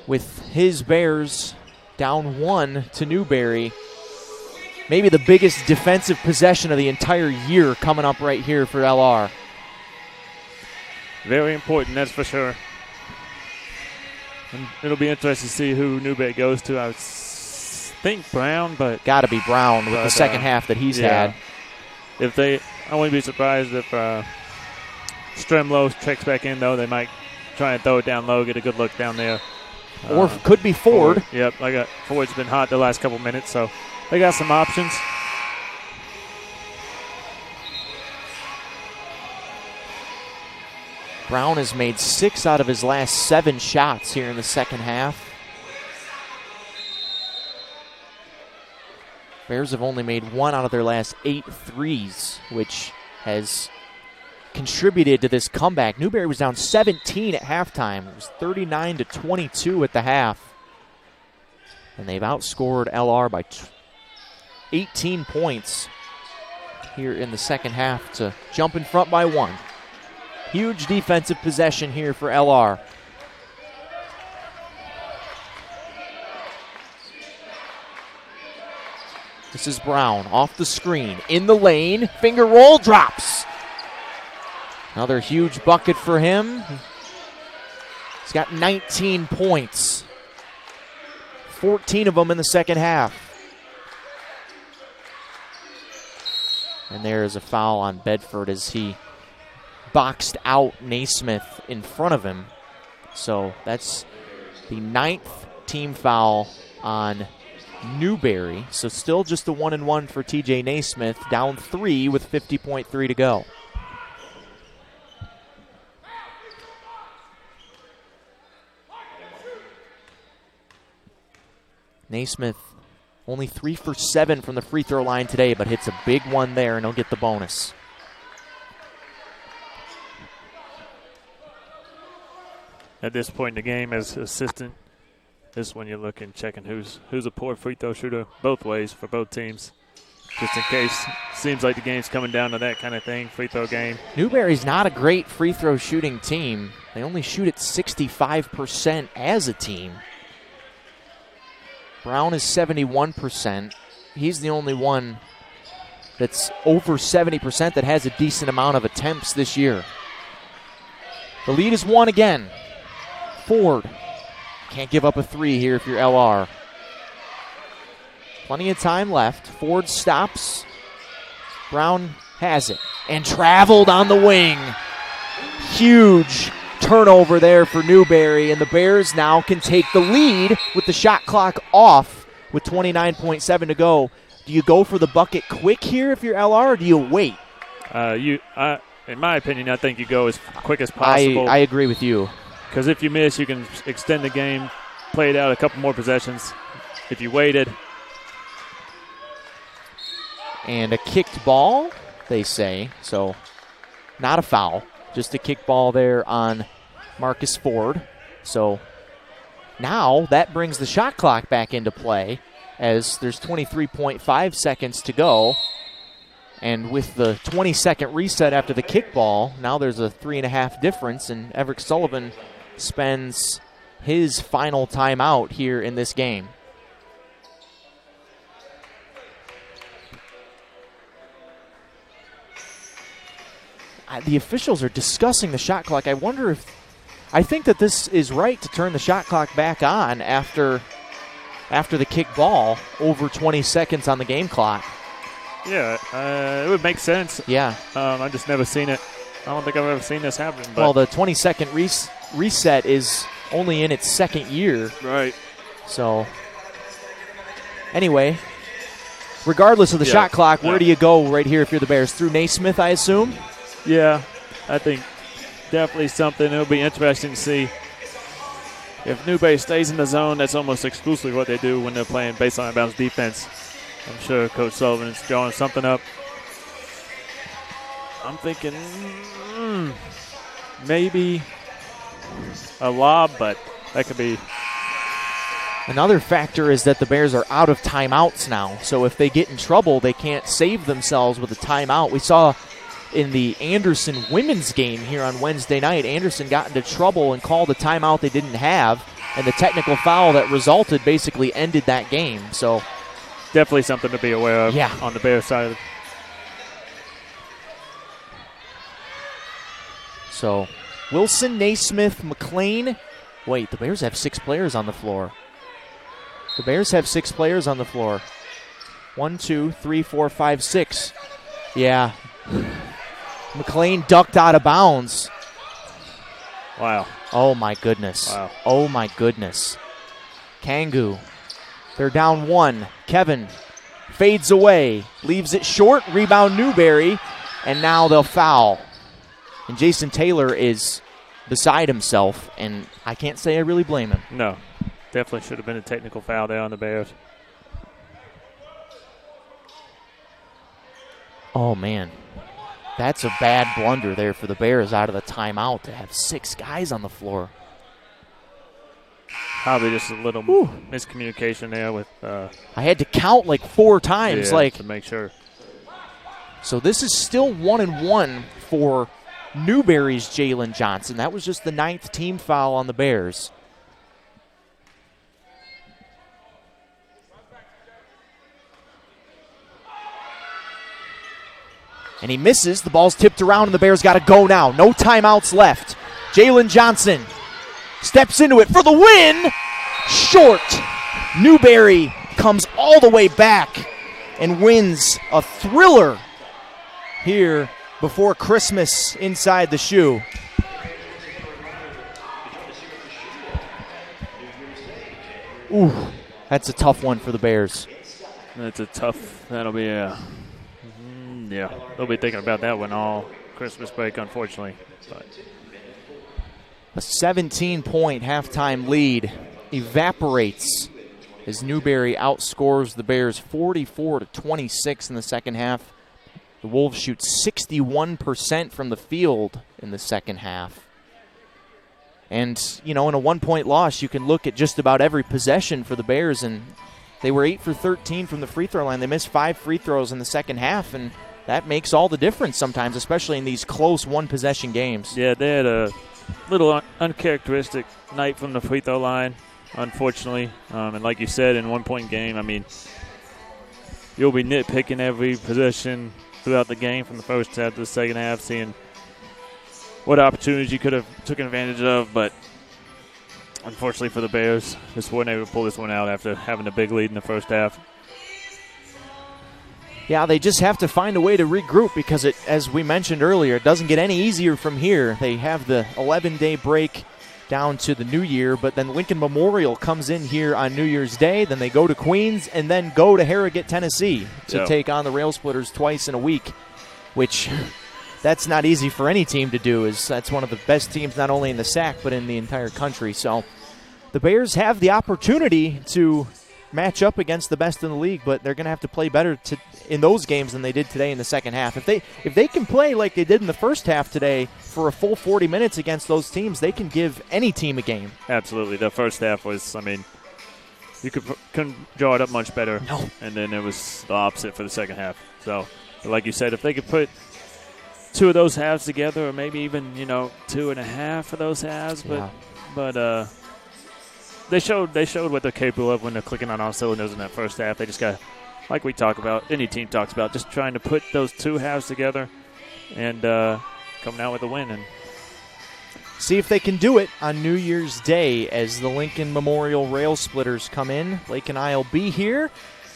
with his Bears down 1 to Newberry. Maybe the biggest defensive possession of the entire year coming up right here for LR. Very important, that's for sure. And it'll be interesting to see who Newberry goes to. I think Brown, but got to be Brown with the second half that he's had. I wouldn't be surprised if Stremlow checks back in, though. They might try and throw it down low, get a good look down there. Or could be Ford. Yep, Ford's been hot the last couple minutes, so they got some options. Brown has made 6 out of his last 7 shots here in the second half. Bears have only made 1 out of their last 8 threes, which has contributed to this comeback. Newberry was down 17 at halftime. It was 39-22 at the half. And they've outscored LR by 18 points here in the second half to jump in front by 1. Huge defensive possession here for LR. This is Brown off the screen, in the lane, finger roll, drops. Another huge bucket for him. He's got 19 points. 14 of them in the second half. And there is a foul on Bedford as he boxed out Naismith in front of him. So that's the 9th team foul on Newberry. So still just a 1-and-1 for TJ Naismith, down 3 with 50.3 to go. Naismith only 3 for 7 from the free throw line today, but hits a big one there and he'll get the bonus. At this point in the game, as assistant, this is when you're looking, checking who's a poor free throw shooter both ways for both teams. Just in case. Seems like the game's coming down to that kind of thing, free throw game. Newberry's not a great free throw shooting team. They only shoot at 65% as a team. Brown is 71%. He's the only one that's over 70% that has a decent amount of attempts this year. The lead is 1 again. Ford can't give up a 3 here if you're LR. Plenty of time left. Ford stops. Brown has it and traveled on the wing. Huge turnover there for Newberry, and the Bears now can take the lead with the shot clock off with 29.7 to go. Do you go for the bucket quick here if you're LR, or do you wait? In my opinion, I think you go as quick as possible. I agree with you. Because if you miss, you can extend the game, play it out a couple more possessions. If you waited. And a kicked ball, they say. So not a foul. Just a kick ball there on Marcus Ford. So now that brings the shot clock back into play as there's 23.5 seconds to go. And with the 20-second reset after the kick ball, now there's a 3.5 difference, and Everett Sullivan spends his final timeout here in this game. The officials are discussing the shot clock. I think that this is right to turn the shot clock back on after the kick ball, over 20 seconds on the game clock. Yeah, it would make sense. Yeah. I've just never seen it. I don't think I've ever seen this happen. But well, the 20-second reset is only in its second year. Right. So, anyway, regardless of the shot clock, where do you go right here if you're the Bears? Through Naismith, I assume? Yeah, I think definitely something. It'll be interesting to see. If Newberry stays in the zone, that's almost exclusively what they do when they're playing baseline bounce defense. I'm sure Coach Sullivan is drawing something up. I'm thinking maybe a lob, but that could be. Another factor is that the Bears are out of timeouts now. So if they get in trouble, they can't save themselves with a timeout. We saw in the Anderson women's game here on Wednesday night, Anderson got into trouble and called a timeout they didn't have, and the technical foul that resulted basically ended that game. So definitely something to be aware of on the Bears side of it. So Wilson, Naismith, McLean. Wait, the Bears have 6 players on the floor. The Bears have 6 players on the floor. 1, 2, 3, 4, 5, 6. Yeah. McLean ducked out of bounds. Wow. Oh, my goodness. Wow. Oh, my goodness. Kangu. They're down 1. Kevin fades away. Leaves it short. Rebound Newberry. And now they'll foul. And Jason Taylor is beside himself. And I can't say I really blame him. No. Definitely should have been a technical foul there on the Bears. Oh, man. That's a bad blunder there for the Bears out of the timeout to have 6 guys on the floor. Probably just a little miscommunication there with. I had to count like 4 times, to make sure. So this is still 1-1 for Newberry's Jalen Johnson. That was just the 9th team foul on the Bears. And he misses. The ball's tipped around, and the Bears got to go now. No timeouts left. Jalen Johnson steps into it for the win. Short. Newberry comes all the way back and wins a thriller here before Christmas inside the shoe. Ooh, that's a tough one for the Bears. That'll be they'll be thinking about that one all Christmas break, unfortunately. But a 17-point halftime lead evaporates as Newberry outscores the Bears 44-26 in the second half. The Wolves shoot 61% from the field in the second half. And, in a 1-point loss, you can look at just about every possession for the Bears, and they were 8 for 13 from the free throw line. They missed 5 free throws in the second half, and that makes all the difference sometimes, especially in these close one-possession games. Yeah, they had a little uncharacteristic night from the free throw line, unfortunately. And like you said, in a 1-point game, I mean, you'll be nitpicking every possession throughout the game from the first half to the second half, seeing what opportunities you could have taken advantage of. But unfortunately for the Bears, just weren't able to pull this one out after having a big lead in the first half. Yeah, they just have to find a way to regroup because, as we mentioned earlier, it doesn't get any easier from here. They have the 11-day break down to the New Year, but then Lincoln Memorial comes in here on New Year's Day. Then they go to Queens and then go to Harrogate, Tennessee to take on the Rail Splitters twice in a week, which that's not easy for any team to do. That's one of the best teams not only in the SAC but in the entire country. So the Bears have the opportunity to match up against the best in the league, but they're going to have to play better in those games than they did today in the second half. If they can play like they did in the first half today for a full 40 minutes against those teams, they can give any team a game. Absolutely. The first half was, you couldn't draw it up much better. No. And then it was the opposite for the second half. So, like you said, if they could put 2 of those halves together, or maybe even, 2.5 of those halves, but They showed what they're capable of when they're clicking on all cylinders in that first half. They just got, like we talk about, any team talks about, just trying to put those 2 halves together and coming out with a win. And see if they can do it on New Year's Day as the Lincoln Memorial Rail Splitters come in. Lake and I will be here.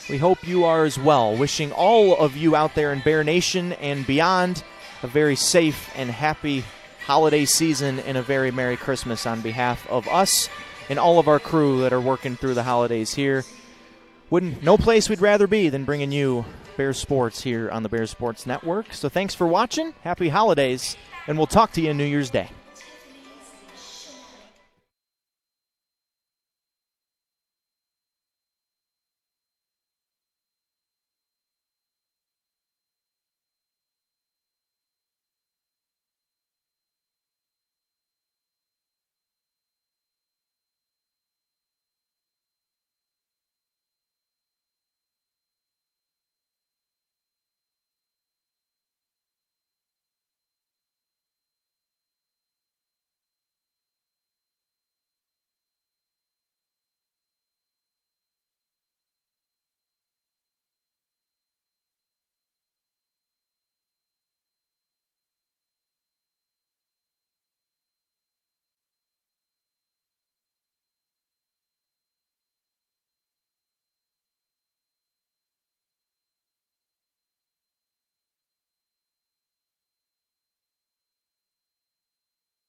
We hope you are as well. Wishing all of you out there in Bear Nation and beyond a very safe and happy holiday season and a very Merry Christmas on behalf of us and all of our crew that are working through the holidays here. No place we'd rather be than bringing you Bears Sports here on the Bears Sports Network. So thanks for watching. Happy holidays, and we'll talk to you on New Year's Day.